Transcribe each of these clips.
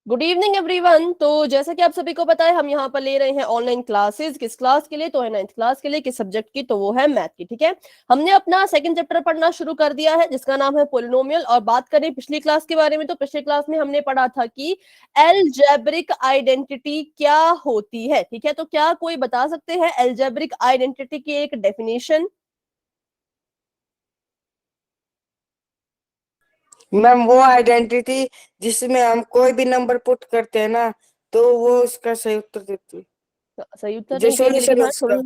Good evening everyone. तो जैसा कि आप सभी को पता है, हम यहाँ पर ले रहे हैं ऑनलाइन क्लासेस। किस क्लास के लिए? तो है 9th क्लास के लिए। किस सब्जेक्ट की? तो वो है मैथ की। ठीक है, हमने अपना सेकंड चैप्टर पढ़ना शुरू कर दिया है जिसका नाम है पोलिनोमियल। और बात करें पिछली क्लास के बारे में, तो पिछली क्लास में हमने पढ़ा था कि एलजेब्रिक आइडेंटिटी क्या होती है। ठीक है, तो क्या कोई बता सकते हैं एलजेब्रिक आइडेंटिटी की एक डेफिनेशन? मैम वो आइडेंटिटी जिसमें हम कोई भी नंबर पुट करते हैं ना, तो वो उसका सही उत्तर देती है। सही उत्तर जो नहीं कहेंगे, सॉल्यूशन लेकिन है हाँ उसका।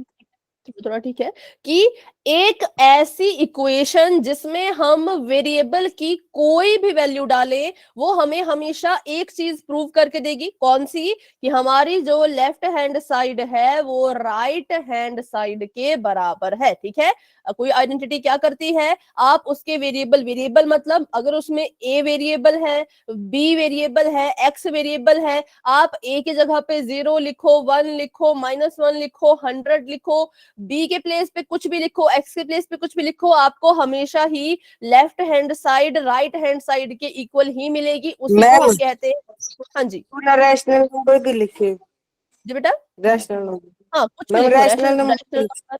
थोड़ा थोड़ा ठीक है कि एक ऐसी इक्वेशन जिसमें हम वेरिएबल की कोई भी वैल्यू डालें, वो हमें हमेशा एक चीज प्रूव करके देगी। कौन सी? कि हमारी जो लेफ्ट हैंड साइड है वो राइट हैंड साइड के बराबर है। ठीक है, कोई आइडेंटिटी क्या करती है? आप उसके वेरिएबल, वेरिएबल मतलब अगर उसमें ए वेरिएबल है, बी वेरिएबल है, एक्स वेरिएबल है, आप ए की जगह पे 0 लिखो, 1 लिखो, -1 लिखो, 100 लिखो, बी के प्लेस पे कुछ भी लिखो, एक्स के प्लेस पे कुछ भी लिखो, आपको हमेशा ही left hand side right hand side के इक्वल ही मिलेगी। उसी को मैम हम कहते हैं। हाँ जी। पूरा रैशनल नंबर भी लिखिए। जी बेटा। Rational number. हाँ, कुछ भी मैम लिखो, rational rational number. Rational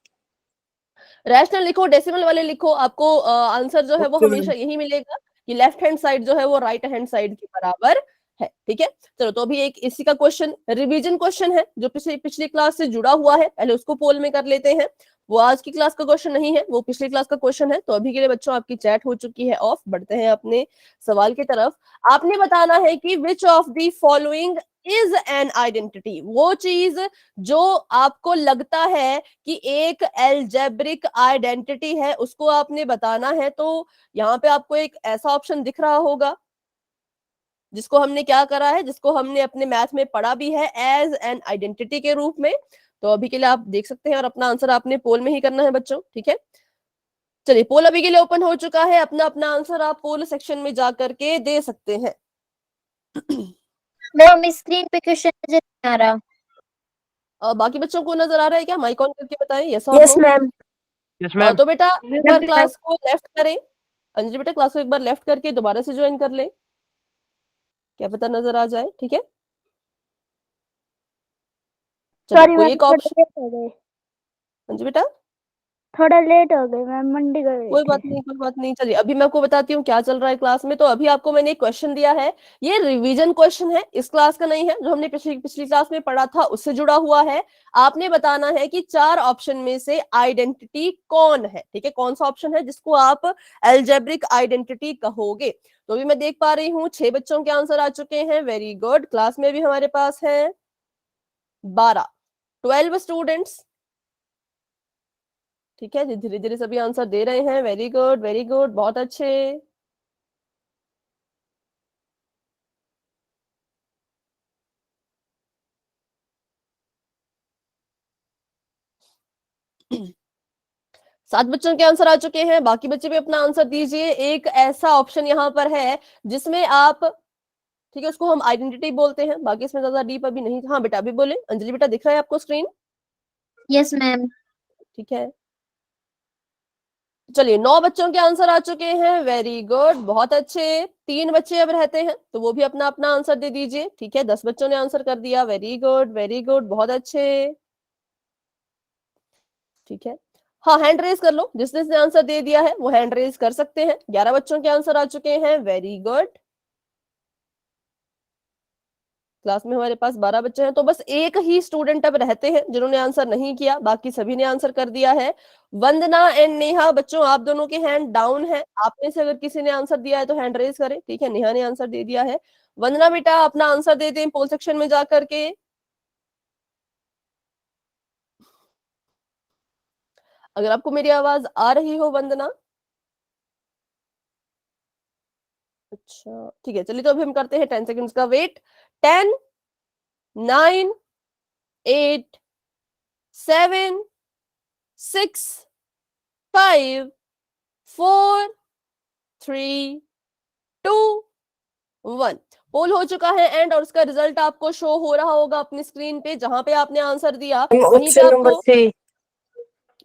rational लिखो, डेसिमल वाले लिखो, आपको आंसर जो है वो ओके हमेशा मैम। यही मिलेगा कि लेफ्ट हैंड साइड जो है वो राइट हैंड साइड के बराबर है। ठीक है, चलो तो अभी एक इसी का क्वेश्चन, रिवीजन क्वेश्चन है जो पिछली पिछली क्लास से जुड़ा हुआ है। पहले उसको पोल में कर लेते हैं। वो आज की क्लास का क्वेश्चन नहीं है, वो पिछली क्लास का क्वेश्चन है। तो अभी के लिए बच्चों आपकी चैट हो चुकी है ऑफ, बढ़ते हैं अपने सवाल की तरफ। आपने बताना है कि which of the following is an identity. वो चीज जो आपको लगता है कि एक एल्जेब्रिक आइडेंटिटी है, उसको आपने बताना है। तो यहाँ पे आपको एक ऐसा ऑप्शन दिख रहा होगा जिसको हमने क्या करा है, जिसको हमने अपने मैथ में पढ़ा भी है एज एन आइडेंटिटी के रूप में। तो अभी के लिए आप देख सकते हैं, और अपना आंसर आपने पोल में ही करना है बच्चों। ठीक है, चलिए पोल अभी के लिए ओपन हो चुका है। अपना अपना आंसर आप पोल सेक्शन में जा करके दे सकते हैं। मैम स्क्रीन पे क्वेश्चन नजर नहीं आ रहा। बाकी बच्चों को नजर आ रहा है क्या? माइक ऑन करके बताएं यस और yes no. Ma'am. Yes ma'am. तो बेटा एक बार क्लास को लेफ्ट करें। अंजलि बेटा क्लास को एक बार लेफ्ट करके दोबारा से ज्वाइन कर ले, क्या पता नजर आ जाए। ठीक है, चलिए सॉरी कोई मैम, एक थोड़ा ऑप्शन। लेट हो गए। अंजलि बेटा थोड़ा लेट हो गए मैम, मंडी गए कोई थे। बात नहीं, कोई बात नहीं। चलिए अभी मैं आपको बताती हूँ क्या चल रहा है क्लास में। तो अभी आपको मैंने एक क्वेश्चन दिया है, ये रिवीजन क्वेश्चन है, इस क्लास का नहीं है। जो हमने पिछली पिछली क्लास में पढ़ा था उससे जुड़ा हुआ है। आपने बताना है कि चार ऑप्शन में से आइडेंटिटी कौन है। ठीक है, कौन सा ऑप्शन है जिसको आप एल्जेब्रिक आइडेंटिटी कहोगे। तो अभी मैं देख पा रही हूँ 6 बच्चों के आंसर आ चुके हैं। Very good. क्लास में भी हमारे पास है 12 स्टूडेंट्स। ठीक है, धीरे धीरे सभी आंसर दे रहे हैं। वेरी गुड, वेरी गुड, बहुत अच्छे। सात बच्चों के आंसर आ चुके हैं। बाकी बच्चे भी अपना आंसर दीजिए। एक ऐसा ऑप्शन यहाँ पर है जिसमें आप, ठीक है, उसको हम आइडेंटिटी बोलते हैं। बाकी इसमें ज्यादा डीप अभी नहीं। हाँ बेटा अभी बोले। अंजलि बेटा दिख रहा है आपको स्क्रीन? Yes ma'am. ठीक है, चलिए 9 बच्चों के आंसर आ चुके हैं। वेरी गुड, बहुत अच्छे। 3 बच्चे अब रहते हैं, तो वो भी अपना अपना आंसर दे दीजिए। ठीक है, 10 बच्चों ने आंसर कर दिया। वेरी गुड, वेरी गुड, बहुत अच्छे। ठीक है, हाँ हैंड रेज कर लो। जिसने जिसने आंसर दे दिया है वो हैंड रेज कर सकते हैं। 11 बच्चों के आंसर आ चुके हैं। Very good. क्लास में हमारे पास 12 बच्चे हैं, तो बस एक ही स्टूडेंट अब रहते हैं जिन्होंने आंसर नहीं किया। बाकी सभी ने आंसर कर दिया है। वंदना एंड नेहा, बच्चों आप दोनों के हैंड डाउन है। आप में से अगर किसी ने आंसर दिया है तो हैंड रेज करें। ठीक है, नेहा ने आंसर दे दिया है। वंदना बेटा अपना आंसर दे दें पोल सेक्शन में जा करके। अगर आपको मेरी आवाज आ रही हो वंदना। अच्छा ठीक है, चलिए तो अभी हम करते हैं 10 सेकंड्स का वेट। 10, 9, 8, 7, 6, 5, 4, 3, 2, 1। पोल हो चुका है एंड, और उसका रिजल्ट आपको शो हो रहा होगा अपनी स्क्रीन पे। जहां पे आपने आंसर दिया वहीं पे ऑप्शन नंबर आपको 3।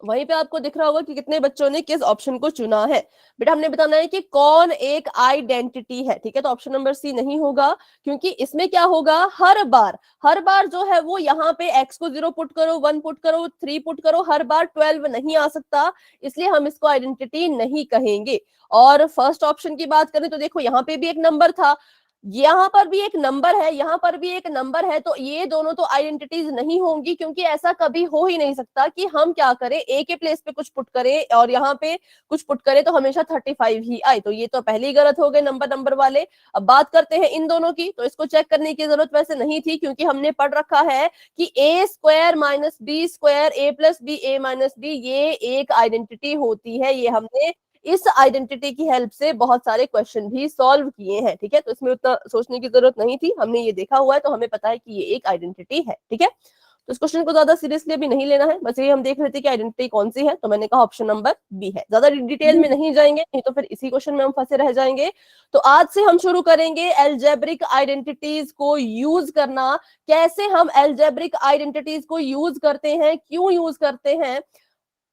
वहीं पे आपको दिख रहा होगा कि कितने बच्चों ने किस ऑप्शन को चुना है। बेटा हमने बताना है कि कौन एक आइडेंटिटी है, ठीक है। तो ऑप्शन नंबर सी नहीं होगा, क्योंकि इसमें क्या होगा, हर बार जो है वो यहाँ पे x को 0 पुट करो, 1 पुट करो, 3 पुट करो, हर बार 12 नहीं आ सकता, इसलिए हम इसको आइडेंटिटी नहीं कहेंगे। और फर्स्ट ऑप्शन की बात करें तो देखो यहाँ पे भी एक नंबर था, यहाँ पर भी एक नंबर है, यहाँ पर भी एक नंबर है, तो ये दोनों तो आइडेंटिटीज नहीं होंगी, क्योंकि ऐसा कभी हो ही नहीं सकता कि हम क्या करें, ए के प्लेस पे कुछ पुट करें और यहाँ पे कुछ पुट करें तो हमेशा 35 ही आए। तो ये तो पहली गलत हो गए नंबर वाले। अब बात करते हैं इन दोनों की, तो इसको चेक करने की जरूरत वैसे नहीं थी, क्योंकि हमने पढ़ रखा है कि ए स्क्वायर माइनस बी स्क्वायर ए प्लस बी ए माइनस बी ये एक आइडेंटिटी होती है। ये हमने इस आइडेंटिटी की हेल्प से बहुत सारे क्वेश्चन भी सॉल्व किए हैं, ठीक है। तो इसमें उतना सोचने की जरूरत नहीं थी, हमने ये देखा हुआ है तो हमें पता है कि ये एक आइडेंटिटी है, ठीक है। तो इस क्वेश्चन को ज्यादा सीरियसली अभी नहीं लेना है, बस ये हम देख रहे थे कि आइडेंटिटी कौन सी है, तो मैंने कहा ऑप्शन नंबर बी है। ज्यादा डिटेल में नहीं जाएंगे, नहीं तो फिर इसी क्वेश्चन में हम फंसे रह जाएंगे। तो आज से हम शुरू करेंगे एल्जेब्रिक आइडेंटिटीज को यूज करना। कैसे हम एल्जेब्रिक आइडेंटिटीज को यूज करते हैं, क्यों यूज करते हैं,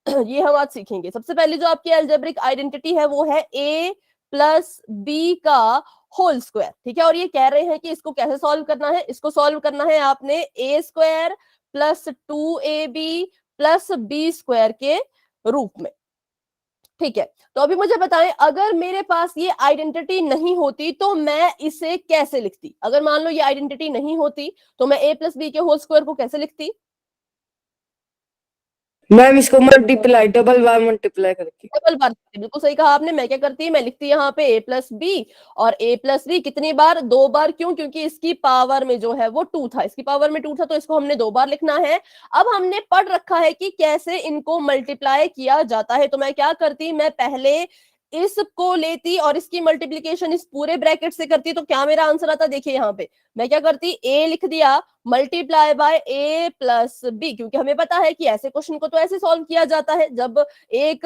ये हम आज सीखेंगे। सबसे पहले जो आपकी एल्जेब्रिक आइडेंटिटी है वो है a प्लस बी का होल स्क्वायर, ठीक है। और ये कह रहे हैं कि इसको कैसे सॉल्व करना है, इसको सॉल्व करना है आपने a square plus 2ab plus B square के रूप में, ठीक है। तो अभी मुझे बताएं, अगर मेरे पास ये आइडेंटिटी नहीं होती तो मैं इसे कैसे लिखती। अगर मान लो ये आइडेंटिटी नहीं होती तो मैं a प्लस बी के होल स्क्वायर को कैसे लिखती। मैम इसको मल्टीप्लाई डबल बार मल्टीप्लाई करके। डबल बार, बिल्कुल सही कहा आपने। मैं क्या करती, मैं लिखती यहाँ पे a प्लस बी, और a प्लस बी कितनी बार, 2 बार। क्यों, क्योंकि इसकी पावर में जो है वो 2 था, इसकी पावर में 2 था, तो इसको हमने 2 बार लिखना है। अब हमने पढ़ रखा है कि कैसे इनको मल्टीप्लाई किया जाता है, तो मैं क्या करती, मैं पहले इसको लेती और इसकी मल्टीप्लीकेशन इस पूरे ब्रैकेट से करती, तो क्या मेरा आंसर आता, देखिए यहाँ पे मैं क्या करती, a लिख दिया multiply by a plus B, क्योंकि हमें पता है कि ऐसे क्वेश्चन को तो ऐसे सॉल्व किया जाता है, जब एक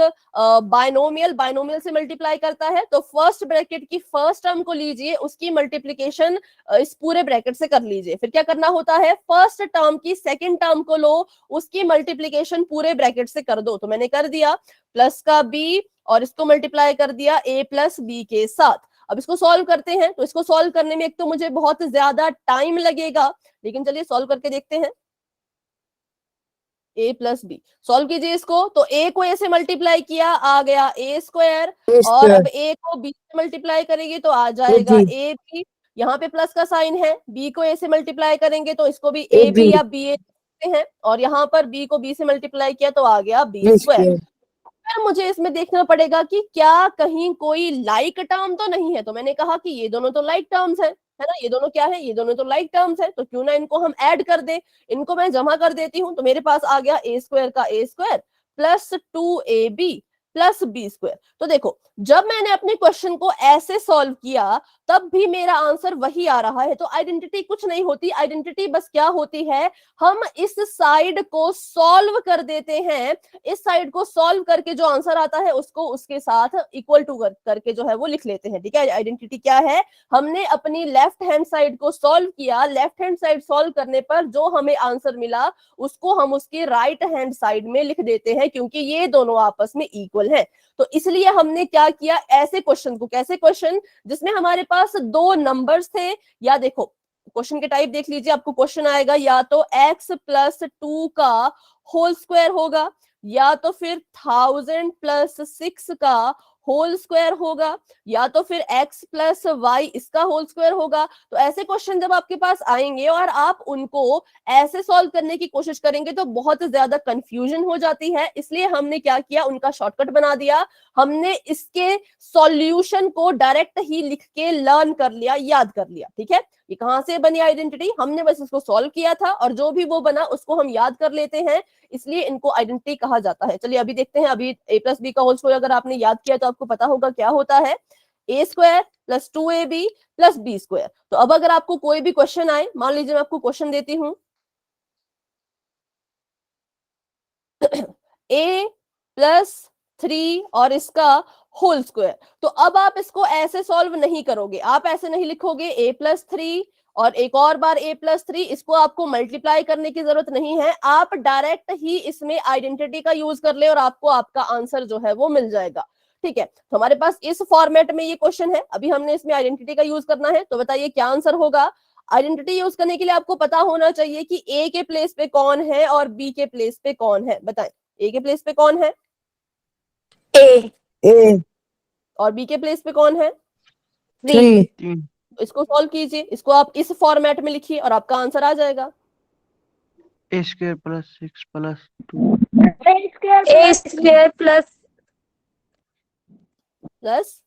बायनोमियल से मल्टीप्लाई करता है तो फर्स्ट ब्रैकेट की फर्स्ट टर्म को लीजिए, उसकी मल्टीप्लीकेशन इस पूरे ब्रैकेट से कर लीजिए। फिर क्या करना होता है, फर्स्ट टर्म की सेकंड टर्म को लो, उसकी मल्टीप्लीकेशन पूरे ब्रैकेट से कर दो। तो मैंने कर दिया प्लस का b और इसको मल्टीप्लाई कर दिया a प्लस बी के साथ। अब इसको सॉल्व करते हैं, तो इसको सॉल्व करने में एक तो मुझे बहुत ज्यादा टाइम लगेगा, लेकिन चलिए सॉल्व करके देखते हैं। a प्लस बी सॉल्व कीजिए इसको, तो a को a से मल्टीप्लाई किया, आ गया a स्क्वायर, और अब a को b से मल्टीप्लाई करेंगे तो आ जाएगा a b। यहाँ पे प्लस का साइन है, b को a से मल्टीप्लाई करेंगे तो इसको भी a b या b a हैं, और यहाँ पर b को b से मल्टीप्लाई किया तो आ गया b स्क्वायर। फिर मुझे इसमें देखना पड़ेगा कि क्या कहीं कोई लाइक टर्म तो नहीं है, तो मैंने कहा कि ये दोनों तो लाइक टर्म्स है ना, ये दोनों क्या है, ये दोनों तो लाइक टर्म्स है, तो क्यों ना इनको हम ऐड कर दे। इनको मैं जमा कर देती हूँ, तो मेरे पास आ गया a स्क्वायर का a square plus 2ab plus B square. तो देखो, जब मैंने अपने क्वेश्चन को ऐसे सॉल्व किया तब भी मेरा आंसर वही आ रहा है। तो आइडेंटिटी कुछ नहीं होती, आइडेंटिटी बस क्या होती है, हम इस साइड को सॉल्व कर देते हैं, इस साइड को सॉल्व करके जो आंसर आता है उसको उसके साथ इक्वल टू करके जो है वो लिख लेते हैं, ठीक है। आइडेंटिटी क्या है, हमने अपनी लेफ्ट हैंड साइड को सॉल्व किया, लेफ्ट हैंड साइड सॉल्व करने पर जो हमें आंसर मिला उसको हम उसके राइट हैंड साइड में लिख देते हैं, क्योंकि ये दोनों आपस में इक्वल है। तो इसलिए हमने क्या किया, ऐसे क्वेश्चन को, कैसे क्वेश्चन जिसमें हमारे पास 2 नंबर्स थे, या देखो क्वेश्चन के टाइप देख लीजिए, आपको क्वेश्चन आएगा या तो x प्लस 2 का होल स्क्वायर होगा, या तो फिर 1000 प्लस 6 का होल स्क्वायर होगा, या तो फिर x प्लस वाई इसका होल स्क्वायर होगा। तो ऐसे क्वेश्चन जब आपके पास आएंगे और आप उनको ऐसे सॉल्व करने की कोशिश करेंगे तो बहुत ज्यादा कंफ्यूजन हो जाती है, इसलिए हमने क्या किया, उनका शॉर्टकट बना दिया। हमने इसके सॉल्यूशन को डायरेक्ट ही लिख के लर्न कर लिया, याद कर लिया, ठीक है। ये कहां से बनी आइडेंटिटी, हमने बस इसको सॉल्व किया था और जो भी वो बना उसको हम याद कर लेते हैं, इसलिए इनको आइडेंटिटी कहा जाता है। चलिए अभी देखते हैं, अभी a प्लस बी का होल स्क्वायर अगर आपने याद किया तो आपको पता होगा क्या होता है, a square plus 2ab plus B square. तो अब अगर आपको कोई भी क्वेश्चन आए, मान लीजिए मैं आपको क्वेश्चन देती हूं a प्लस 3 और इसका होल स्क्वायर। तो अब आप इसको ऐसे सॉल्व नहीं करोगे, आप ऐसे नहीं लिखोगे a+3 और एक और बार a+3, इसको आपको मल्टीप्लाई करने की जरूरत नहीं है, आप डायरेक्ट ही इसमें आइडेंटिटी का यूज कर ले और आपको आपका आंसर जो है वो मिल जाएगा। ठीक है, तो हमारे पास इस फॉर्मेट में ये क्वेश्चन है, अभी हमने इसमें आइडेंटिटी का यूज करना है, तो बताइए क्या आंसर होगा। आइडेंटिटी यूज करने के लिए आपको पता होना चाहिए कि ए के प्लेस पे कौन है और बी के प्लेस पे कौन है। बताएं, ए के प्लेस पे कौन है ए और बी के प्लेस पे कौन है। 3 3 इसको सॉल्व कीजिए, इसको आप इस फॉर्मेट में लिखिए और आपका आंसर आ जाएगा। a square plus 6 plus 2 A square plus plus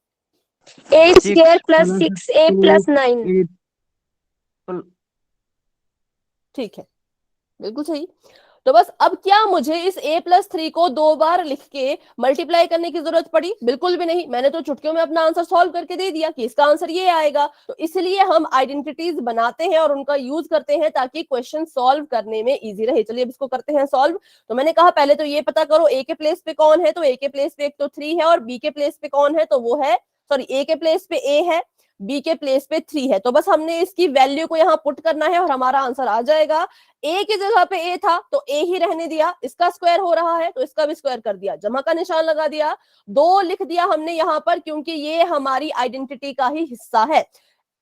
A 6 square plus plus 6A 2 plus 9. 8 pl- ठीक है, बिल्कुल सही। तो बस अब क्या मुझे इस a+3 को 2 बार लिख के मल्टीप्लाई करने की जरूरत पड़ी? बिल्कुल भी नहीं, मैंने तो चुटकियों में अपना आंसर सॉल्व करके दे दिया कि इसका आंसर ये आएगा। तो इसलिए हम आइडेंटिटीज बनाते हैं और उनका यूज करते हैं ताकि क्वेश्चन सॉल्व करने में इजी रहे। चलिए अब इसको करते हैं सॉल्व। तो मैंने कहा पहले तो ये पता करो ए के प्लेस पे कौन है, तो ए के प्लेस पे एक तो 3 है और बी के प्लेस पे कौन है, तो वो है, सॉरी, ए के प्लेस पे ए है, बी के प्लेस पे 3 है। तो बस हमने इसकी वैल्यू को यहाँ पुट करना है और हमारा आंसर आ जाएगा। ए की जगह पे ए था तो ए ही रहने दिया, इसका स्क्वायर हो रहा है तो इसका भी स्क्वायर कर दिया, जमा का निशान लगा दिया, 2 लिख दिया हमने यहाँ पर क्योंकि ये हमारी आइडेंटिटी का ही हिस्सा है।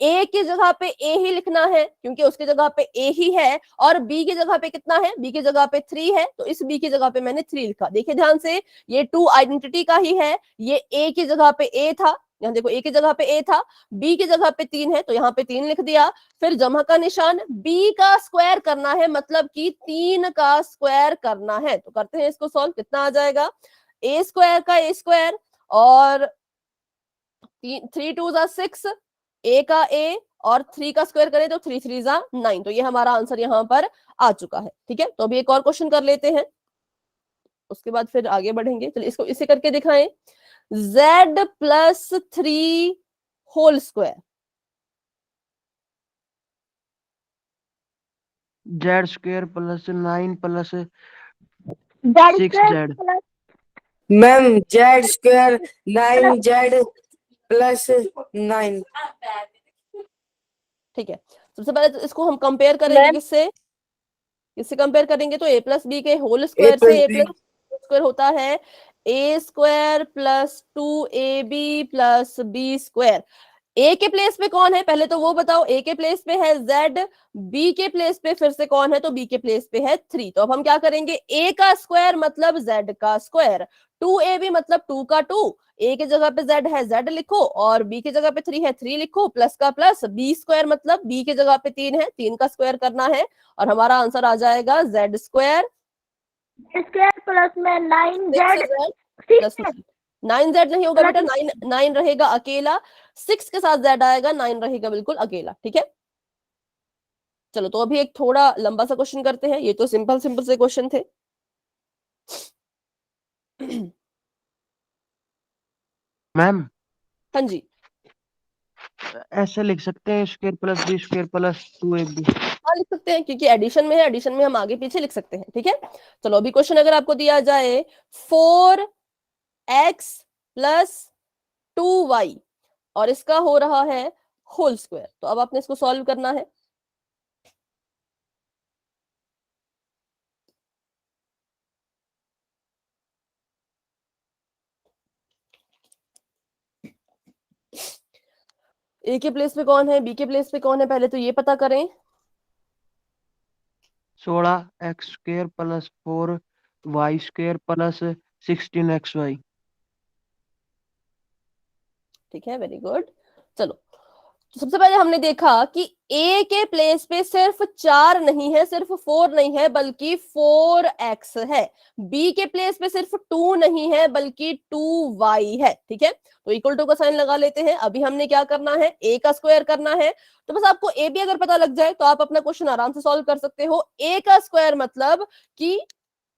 ए की जगह पे ए ही लिखना है क्योंकि उसकी जगह पे ए ही है, और बी की जगह पे कितना है, बी की जगह पे 3 है, तो इस बी की जगह पे मैंने 3 लिखा। देखिए ध्यान से, ये 2 आइडेंटिटी का ही है, ये ए की जगह पे ए था, यहाँ देखो ए की जगह पे ए था, बी की जगह पे 3 है तो यहाँ पे 3 लिख दिया, फिर जमा का निशान, बी का स्क्वायर करना है मतलब कि 3 का स्क्वायर करना है। तो करते हैं इसको सॉल्व, कितना आ जाएगा, ए स्क्वायर का ए स्क्वायर और 3 2 जा 6, ए का ए और 3 का स्क्वायर करें तो 3 3 जा 9। तो ये हमारा आंसर यहाँ पर आ चुका है। ठीक है, तो अभी एक और क्वेश्चन कर लेते हैं, उसके बाद फिर आगे बढ़ेंगे। चलिए इसको इसे करके दिखाएं, z+3 whole square. z square plus 9 plus Z 6z ma'am z² 9z plus 9। ठीक है, सबसे पहले तो इसको हम कंपेयर करेंगे मैम। किससे, किससे कंपेयर करेंगे, तो a+b के होल स्क्वायर से a+ स्क्वायर होता है a square plus 2ab plus b square. A के प्लेस पे कौन है पहले तो वो बताओ, ए के प्लेस पे है z, बी के प्लेस पे फिर से कौन है, तो बी के प्लेस पे है 3। तो अब हम क्या करेंगे, ए का स्क्वायर मतलब z का स्क्वायर, 2ab मतलब 2 का 2, ए की जगह पे z है z लिखो और बी की जगह पे 3 है 3 लिखो, प्लस का प्लस, बी स्क्वायर मतलब बी की जगह पे 3 है 3 का स्क्वायर करना है और हमारा आंसर आ जाएगा z स्क्वायर प्लस में 9z प्लस 9z नहीं होगा बेटा, 9 रहेगा अकेला, 6 के साथ z आएगा, 9 रहेगा बिल्कुल अकेला। ठीक है, चलो तो अभी एक थोड़ा लंबा सा क्वेश्चन करते हैं, ये तो सिंपल सिंपल से क्वेश्चन थे। मैम हाँ जी, ऐसे लिख सकते हैं square plus B square plus 2ab। हाँ लिख सकते हैं क्योंकि एडिशन में है, एडिशन में हम आगे पीछे लिख सकते हैं। ठीक है, चलो अभी क्वेश्चन अगर आपको दिया जाए 4x प्लस 2y और इसका हो रहा है होल स्क्वायर, तो अब आपने इसको सॉल्व करना है। ए के प्लेस पे कौन है, बी के प्लेस पे कौन है, पहले तो ये पता करें। 16x square plus 4y square plus 16xy। ठीक है, वेरी गुड। चलो तो सबसे पहले हमने देखा कि ए के प्लेस पे सिर्फ 4 नहीं है, सिर्फ 4 नहीं है बल्कि 4x है, बी के प्लेस पे सिर्फ 2 नहीं है बल्कि 2y है। ठीक है, तो इक्वल टू का साइन लगा लेते हैं। अभी हमने क्या करना है, ए का स्क्वायर करना है, तो बस आपको ए बी अगर पता लग जाए तो आप अपना क्वेश्चन आराम से सॉल्व कर सकते हो। ए का स्क्वायर मतलब कि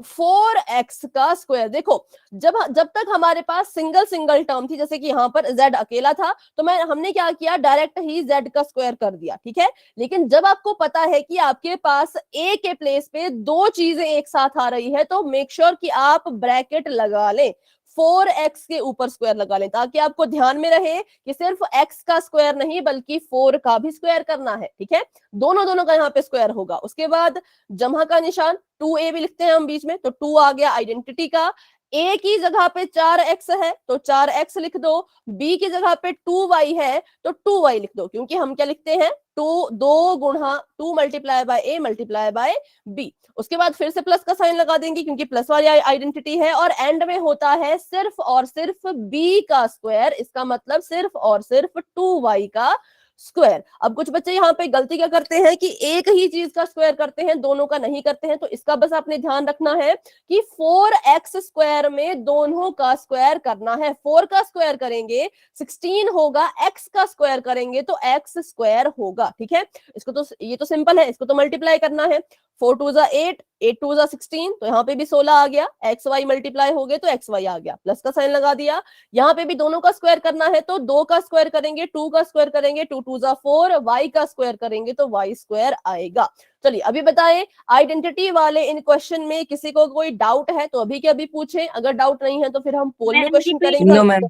4x का स्क्वायर। देखो जब तक हमारे पास सिंगल सिंगल टर्म थी, जैसे कि यहाँ पर z अकेला था, तो हमने क्या किया, डायरेक्ट ही z का स्क्वायर कर दिया। ठीक है, लेकिन जब आपको पता है कि आपके पास a के प्लेस पे 2 चीजें एक साथ आ रही है तो मेक श्योर कि आप ब्रैकेट लगा लें। 4x के ऊपर स्क्वायर लगा लें, ताकि आपको ध्यान में रहे कि सिर्फ x का स्क्वायर नहीं बल्कि 4 का भी स्क्वायर करना है। ठीक है, दोनों दोनों का यहाँ पे स्क्वायर होगा। उसके बाद जमा का निशान 2a भी लिखते हैं हम बीच में, तो 2 आ गया आइडेंटिटी का। a की जगह पे 4x है तो 4x लिख दो, b की जगह पे 2y है तो 2y लिख दो, क्योंकि हम क्या लिखते हैं 2 गुणा 2 multiply by a multiply by b। उसके बाद फिर से प्लस का साइन लगा देंगे क्योंकि प्लस वाली आइडेंटिटी है, और एंड में होता है सिर्फ और सिर्फ b का स्क्वायर, इसका मतलब सिर्फ और सिर्फ 2y का स्क्वायर। अब कुछ बच्चे यहाँ पे गलती क्या करते हैं कि एक ही चीज का स्क्वायर करते हैं, दोनों का नहीं करते हैं, तो इसका बस आपने ध्यान रखना है कि 4x स्क्वायर में दोनों का स्क्वायर करना है। 4 का स्क्वायर करेंगे 16 होगा, x का स्क्वायर करेंगे तो x स्क्वायर होगा। ठीक है, इसको तो ये तो सिंपल है, इसको तो मल्टीप्लाई करना है। 4 2 जा 8, 8 2 जा 16, तो यहाँ पे भी 16 आ गया, एक्स वाई मल्टीप्लाई हो गए तो एक्स वाई आ गया, प्लस का साइन लगा दिया। यहाँ पे भी दोनों का स्क्वायर करना है तो 2 का स्क्वायर करेंगे, 2 का स्क्वायर करेंगे, 2 2 जा 4, वाई का स्क्वायर करेंगे तो वाई स्क्वायर आएगा। चलिए अभी बताएं, आइडेंटिटी वाले इन क्वेश्चन में किसी को कोई डाउट है तो अभी के अभी पूछें, अगर डाउट नहीं है तो फिर हम पोल में क्वेश्चन करेंगे। नो मैम,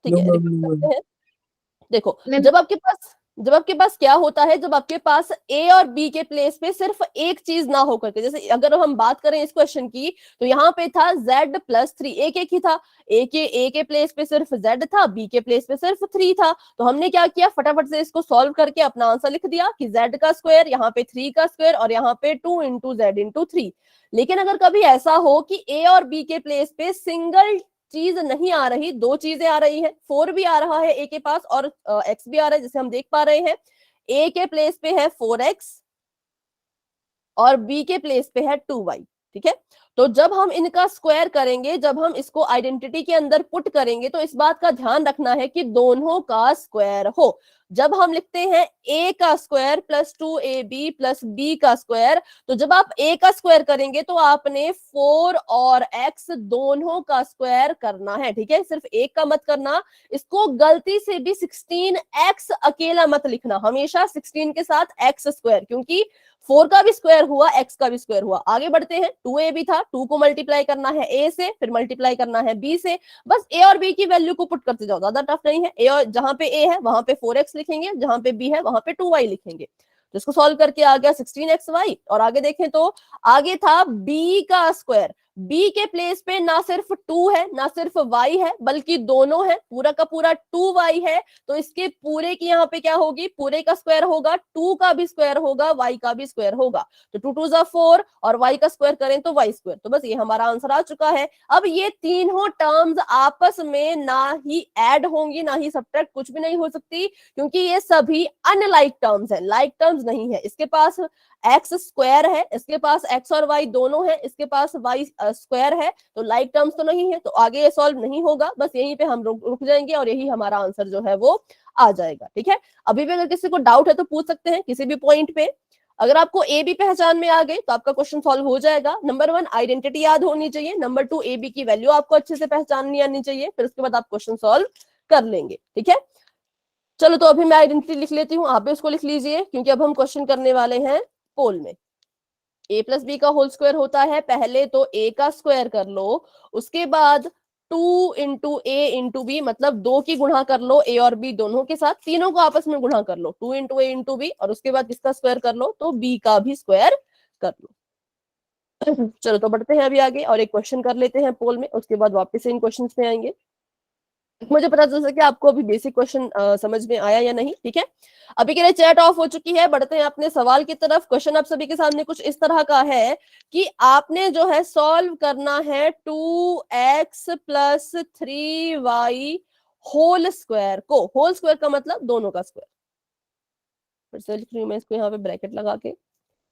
ठीक है, रिपीट करते हैं। देखो, जब आपके पास क्या होता है, जब आपके पास a और b के प्लेस पे सिर्फ एक चीज ना होकर के, जैसे अगर हम बात करें इस क्वेश्चन की तो यहाँ पे था z प्लस 3, एक एक ही था, a के प्लेस पे सिर्फ z था, b के प्लेस पे सिर्फ 3 था, तो हमने क्या किया, फटाफट से इसको सॉल्व करके अपना आंसर लिख दिया कि z का स्क्वायर, यहाँ पे 3 का स्क्वायर और यहाँ पे 2 इंटू z इंटू 3। लेकिन अगर कभी ऐसा हो कि a और b के प्लेस पे सिंगल चीज नहीं आ रही, दो चीजें आ रही है, 4 भी आ रहा है ए के पास और x भी आ रहा है, जैसे हम देख पा रहे हैं ए के प्लेस पे है 4x और बी के प्लेस पे है 2y। ठीक है, तो जब हम इनका स्क्वायर करेंगे, जब हम इसको आइडेंटिटी के अंदर पुट करेंगे तो इस बात का ध्यान रखना है कि दोनों का स्क्वायर हो। जब हम लिखते हैं a का square plus 2ab plus b का स्क्वायर, तो जब आप a का स्क्वायर करेंगे तो आपने 4 और x दोनों का स्क्वायर करना है। ठीक है, सिर्फ एक का मत करना, इसको गलती से भी 16x अकेला मत लिखना, हमेशा 16 के साथ x स्क्वायर, क्योंकि 4 का भी स्क्वायर हुआ, x का भी स्क्वायर हुआ। आगे बढ़ते हैं, 2ab था, 2 को मल्टीप्लाई करना है a से, फिर मल्टीप्लाई करना है b से, बस a और b की वैल्यू को पुट करते जाओ, ज्यादा टफ नहीं है। a और जहां पे a है वहां पे 4x लिखेंगे, जहां पे b है वहां पे 2y लिखेंगे, तो इसको सॉल्व करके आ गया 16xy। और आगे देखें तो आगे था b का स्क्वायर, b के प्लेस पे ना सिर्फ 2 है ना सिर्फ y है बल्कि दोनों है, पूरा का पूरा 2y है, तो इसके पूरे की यहाँ पे क्या होगी, पूरे का स्क्वायर होगा, 2 का भी स्क्वायर होगा, y का भी स्क्वायर होगा, तो 2 2 जा 4 और y का स्क्वायर करें तो y स्क्वायर। तो बस ये हमारा आंसर आ चुका है। अब ये तीनों टर्म्स आपस में ना ही ऐड होंगी ना ही सब्ट्रैक्ट, कुछ भी नहीं हो सकती, क्योंकि ये सभी अनलाइक टर्म्स है, लाइक टर्म्स नहीं है। इसके पास एक्स स्क्वायर है, इसके पास एक्स और वाई दोनों है, इसके पास वाई स्क्वायर है, तो लाइक टर्म्स तो नहीं है, तो आगे ये सॉल्व नहीं होगा, बस यहीं पे हम रुक जाएंगे और यही हमारा आंसर जो है वो आ जाएगा। ठीक है, अभी भी अगर किसी को डाउट है तो पूछ सकते हैं किसी भी पॉइंट पे। अगर आपको ए बी पहचान में आ गई तो आपका क्वेश्चन सॉल्व हो जाएगा। नंबर 1 आइडेंटिटी याद होनी चाहिए, नंबर 2 ए बी की वैल्यू आपको अच्छे से पहचाननी आनी चाहिए, फिर उसके बाद आप क्वेश्चन सॉल्व कर लेंगे। ठीक है, चलो तो अभी मैं आइडेंटिटी लिख लेती हूँ, आप भी उसको लिख लीजिए, क्योंकि अब हम क्वेश्चन करने वाले हैं पोल में। a प्लस बी का होल स्क्वायर होता है, पहले तो a का स्क्वायर कर लो, उसके बाद 2 इंटू ए इंटू बी, मतलब 2 की गुणा कर लो a और b दोनों के साथ, तीनों को आपस में गुणा कर लो, 2 इंटू ए इंटू बी, और उसके बाद किसका स्क्वायर कर लो, तो b का भी स्क्वायर कर लो। चलो तो बढ़ते हैं अभी आगे और एक क्वेश्चन कर लेते हैं पोल में, उसके बाद वापस से इन क्वेश्चन में आएंगे। मुझे पता चल सके आपको अभी बेसिक क्वेश्चन समझ में आया या नहीं। ठीक है, अभी के लिए चैट ऑफ हो चुकी है, बढ़ते हैं अपने सवाल की तरफ। क्वेश्चन आप सभी के सामने कुछ इस तरह का है कि आपने जो है सॉल्व करना है 2x plus 3y whole square को, होल स्क्वायर का मतलब दोनों का स्क्वायर, फिर से लिख रही हूँ मैं इसको यहाँ पे ब्रैकेट लगा के।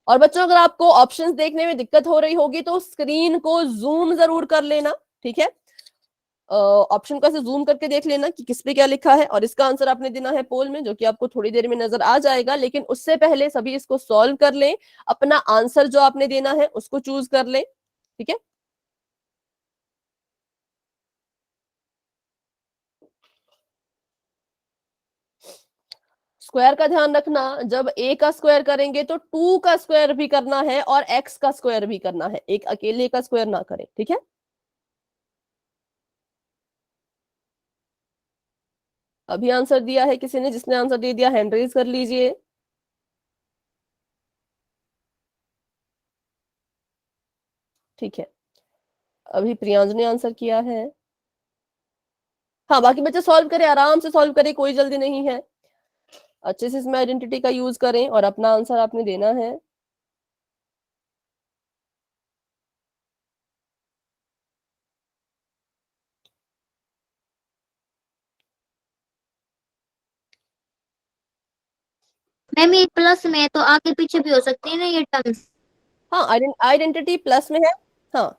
और बच्चों अगर आपको ऑप्शंस देखने में दिक्कत हो रही होगी तो स्क्रीन को जूम जरूर कर लेना। ठीक है, ऑप्शन का से जूम करके देख लेना कि किस पे क्या लिखा है, और इसका आंसर आपने देना है पोल में, जो कि आपको थोड़ी देर में नजर आ जाएगा। लेकिन उससे पहले सभी इसको सॉल्व कर लें, अपना आंसर जो आपने देना है उसको चूज कर लें। ठीक है, स्क्वायर का ध्यान रखना, जब a का स्क्वायर करेंगे तो 2 का स्क्वायर भी करना है और x का स्क्वायर भी करना है, एक अकेले का स्क्वायर ना करें। ठीक है, अभी आंसर दिया है किसी ने? जिसने आंसर दे दिया हैंड रेज कर लीजिए। ठीक है, अभी प्रियांश ने आंसर किया है। हाँ, बाकी बच्चे सॉल्व करें, आराम से सॉल्व करें, कोई जल्दी नहीं है। अच्छे से इसमें आइडेंटिटी का यूज करें और अपना आंसर आपने देना है। मैम ये प्लस में है तो आगे पीछे भी हो सकती है ना ये टर्म्स? हाँ, आइडेंटिटी प्लस में है। हाँ,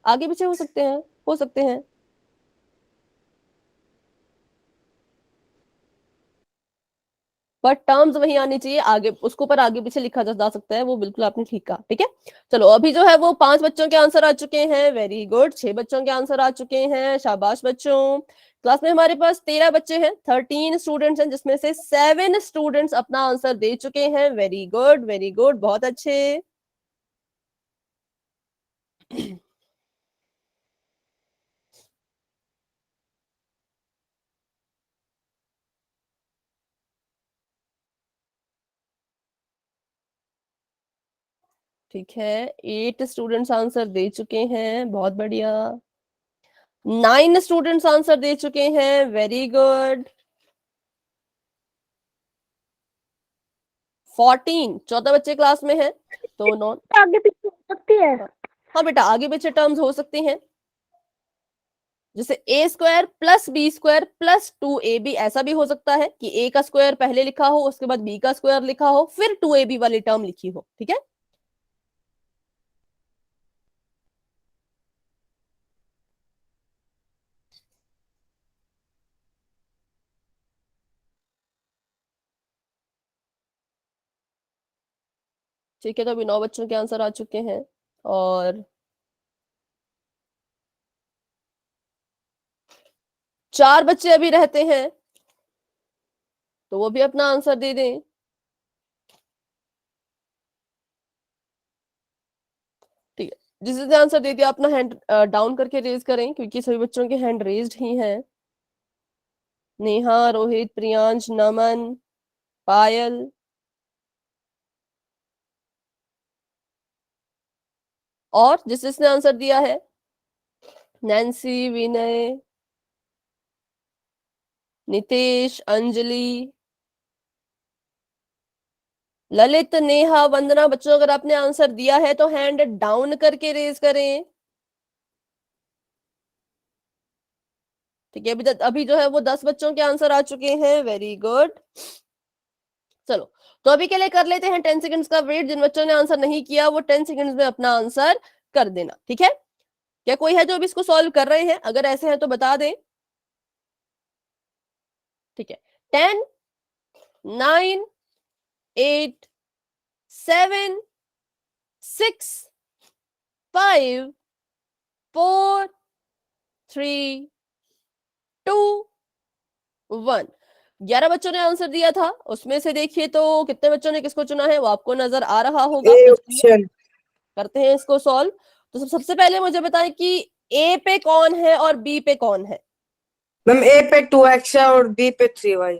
आगे पीछे हो सकते हैं, हो सकते हैं। पर टर्म्स वही आनी चाहिए, आगे उसको पर आगे पीछे लिखा जा सकता है, वो बिल्कुल आपने ठीक कहा। ठीक है, चलो अभी जो है वो 5 बच्चों के आंसर आ चुके हैं, वेरी गुड। 6 बच्चों के आंसर आ चुके हैं, शाबाश बच्चों। क्लास में हमारे पास 13 बच्चे हैं, 13 स्टूडेंट्स हैं, जिसमें से 7 स्टूडेंट्स अपना आंसर दे चुके हैं। वेरी गुड, वेरी गुड, बहुत अच्छे। ठीक है, 8 स्टूडेंट्स आंसर दे चुके हैं, बहुत बढ़िया। 9 स्टूडेंट्स आंसर दे चुके हैं, वेरी गुड। 14 बच्चे क्लास में हैं, तो नॉन। आगे पीछे हो सकती है। हाँ बेटा, आगे पीछे टर्म्स हो सकती हैं, जैसे a square plus B square plus 2ab, ऐसा भी हो सकता है कि ए का स्क्वायर पहले लिखा हो, उसके बाद बी का स्क्वायर लिखा हो, फिर 2ab वाली टर्म लिखी हो। ठीक है, ठीक है। तो अभी 9 बच्चों के आंसर आ चुके हैं और 4 बच्चे अभी रहते हैं, तो वो भी अपना आंसर दे दें। ठीक है, जिसने आंसर दे दिया अपना हैंड डाउन करके रेज करें, क्योंकि सभी बच्चों के हैंड रेज्ड ही हैं। नेहा, रोहित, प्रियांश, नमन, पायल, और जिसने आंसर दिया है नैन्सी, विनय, नितेश, अंजलि, ललित, नेहा, वंदना। बच्चों अगर आपने आंसर दिया है तो हैंड डाउन करके रेज करें। ठीक है, अभी जो है वो 10 बच्चों के आंसर आ चुके हैं, वेरी गुड। चलो, तो अभी के लिए कर लेते हैं 10 सेकंड्स का वेट। जिन बच्चों ने आंसर नहीं किया वो 10 सेकंड्स में अपना आंसर कर देना। ठीक है, क्या कोई है जो अभी इसको सॉल्व कर रहे हैं? अगर ऐसे हैं तो बता दें। ठीक है, 10, 9, 8, 7, 6, 5, 4, 3, 2, 1। 11 बच्चों ने आंसर दिया था, उसमें से देखिए तो कितने बच्चों ने किसको चुना है, वो आपको नजर आ रहा होगा। ए तो चलिए ऑप्शन। करते हैं इसको सॉल्व। तो सबसे पहले मुझे बताएं कि ए पे कौन है और बी पे कौन है। मैम ए पे 2x है और बी पे 3y।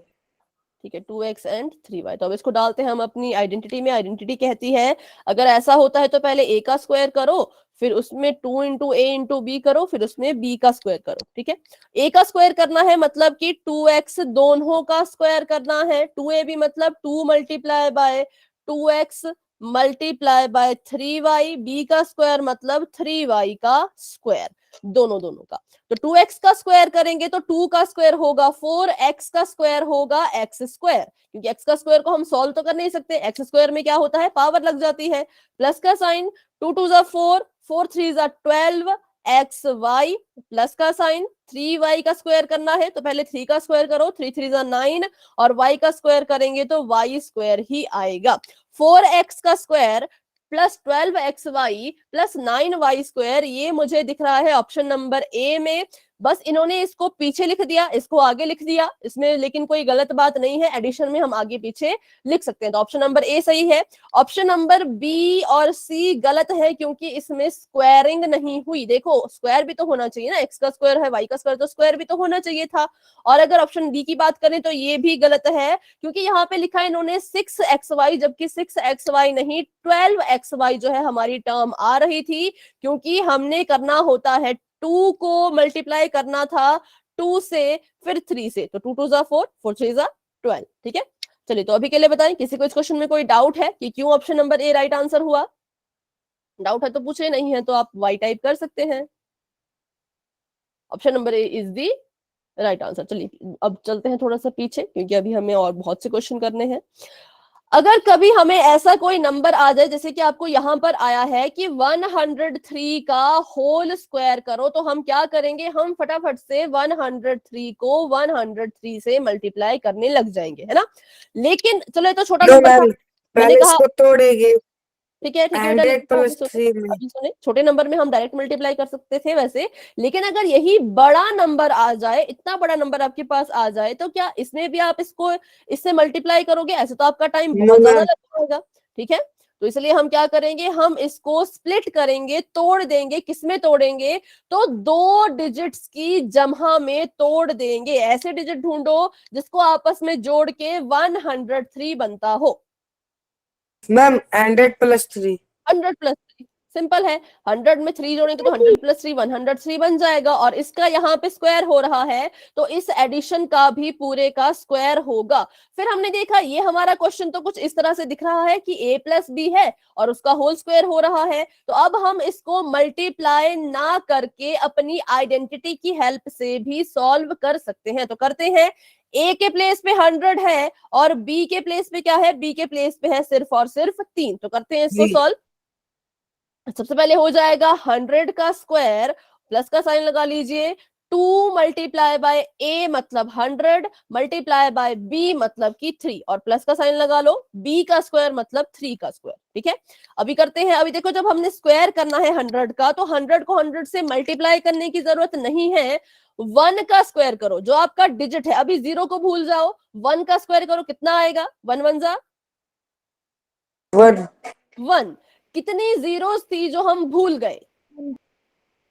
ठीक है, 2x एंड 3y। तो अब इसको डालते हैं हम अपनी आइडेंटिटी में। आइडेंटिटी कहती है अगर ऐसा होता है तो पहले a का स्क्वायर करो, फिर उसमें 2 इंटू ए इंटू बी करो, फिर उसमें b का स्क्वायर करो। ठीक है, a का स्क्वायर करना है मतलब कि 2x दोनों का स्क्वायर करना है। 2ab मतलब 2 multiply by 2x multiply by 3y, b का स्क्वायर मतलब 3y का स्क्वायर, दोनों का। तो 2x का स्क्वायर करेंगे तो 2 का स्क्वायर होगा 4, x का स्क्वायर होगा x स्क्वायर, क्योंकि x का स्क्वायर को हम सॉल्व तो कर नहीं सकते, x स्क्वायर में क्या होता है, पावर लग जाती है। प्लस का साइन, 2 2 जा 4, 4 3 जा 12, एक्स वाई, प्लस का साइन, 3y का स्क्वायर करना है तो पहले 3 का स्क्वायर करो, 3 3 जा 9, और y का स्क्वायर करेंगे तो y स्क्वायर ही आएगा। 4x का square plus 12xy plus 9y square, ये मुझे दिख रहा है ऑप्शन नंबर ए में। बस इन्होंने इसको पीछे लिख दिया, इसको आगे लिख दिया, इसमें लेकिन कोई गलत बात नहीं है, एडिशन में हम आगे पीछे लिख सकते हैं। तो ऑप्शन नंबर ए सही है। ऑप्शन नंबर बी और सी गलत है, क्योंकि इसमें स्क्वायरिंग नहीं हुई। देखो स्क्वायर भी तो होना चाहिए ना, एक्स का स्क्वायर है, वाई का स्क्वायर, तो स्क्वायर भी तो होना चाहिए था। और अगर ऑप्शन डी की बात करें तो ये भी गलत है, क्योंकि यहाँ पे लिखा है इन्होंने 6xy, जबकि 6xy नहीं 12xy जो है हमारी टर्म आ रही थी, क्योंकि हमने करना होता है 2 को मल्टीप्लाई करना था 2 से, फिर 3 से, तो 2 2 जा 4, 4 3 जा 12। ठीक है, चलिए तो अभी के लिए बताएं, किसी को इस क्वेश्चन में कोई डाउट है कि क्यों option number A right answer हुआ? डाउट है तो पूछे, नहीं है तो आप वाई टाइप कर सकते हैं। Option number A is the right answer. चलिए अब चलते हैं थोड़ा सा पीछे, क्योंकि अभी हमें और बहुत से क्वेश्चन करने हैं। अगर कभी हमें ऐसा कोई नंबर आ जाए, जैसे कि आपको यहां पर आया है कि 103 का होल स्क्वायर करो, तो हम क्या करेंगे, हम फटाफट से 103 को 103 से मल्टीप्लाई करने लग जाएंगे, है ना। लेकिन चलो ये तो छोटा नो नंबर था, मैम, मैंने पहले कहा इसको तोड़ेंगे। ठीक है बेटा, 100 लेकिन प्लस 3 में अभी सुने, छोटे नंबर में हम डायरेक्ट मल्टीप्लाई कर सकते थे वैसे, लेकिन अगर यही बड़ा नंबर आ जाए, इतना बड़ा नंबर आपके पास आ जाए, तो क्या इसमें भी आप इसको इससे मल्टीप्लाई करोगे? ऐसे तो आपका टाइम नो बहुत ज्यादा मैम। लग जाएगा। ठीक है, तो इसलिए हम क्या करेंगे, हम इसको स्प्लिट करेंगे, तोड़ देंगे। किसमें तोड़ेंगे? तो 2 डिजिट्स की जमहा में तोड़ देंगे। ऐसे डिजिट ढूंढो जिसको आपस में जोड़ के 103 बनता हो। Ma'am 100 plus 3। 100 प्लस 3 सिंपल है, 100 में 3 जोड़ेंगे तो 100 प्लस 3 103 बन जाएगा, और इसका यहाँ पे स्क्वायर हो रहा है, तो इस एडिशन का भी पूरे का स्क्वायर होगा। फिर हमने देखा ये हमारा क्वेश्चन तो कुछ इस तरह से दिख रहा है कि a प्लस बी है और उसका होल स्क्वायर हो रहा है, तो अब हम इसको मल्टीप्लाई ना करके अपनी आइडेंटिटी की हेल्प से भी सॉल्व कर सकते हैं। तो करते हैं, ए के प्लेस पे 100 है और बी के प्लेस पे क्या है, बी के प्लेस पे है सिर्फ और सिर्फ 3। तो करते हैं इसको जी। सॉल्व। सबसे पहले हो जाएगा 100 का स्क्वायर, प्लस का साइन लगा लीजिए, 2 मल्टीप्लाई बाय ए मतलब 100 मल्टीप्लाई बाय बी मतलब कि 3, और प्लस का साइन लगा लो, बी का स्क्वायर मतलब 3 का स्क्वायर। ठीक है, अभी करते हैं। अभी देखो जब हमने स्क्वायर करना है 100 का, तो 100 को 100 से मल्टीप्लाई करने की जरूरत नहीं है, 1 का स्क्वायर करो, जो आपका डिजिट है। अभी 0 को भूल जाओ, 1 का स्क्वायर करो, कितना आएगा? 1 1 जा 1 1। कितनी जीरोस थी जो हम भूल गए?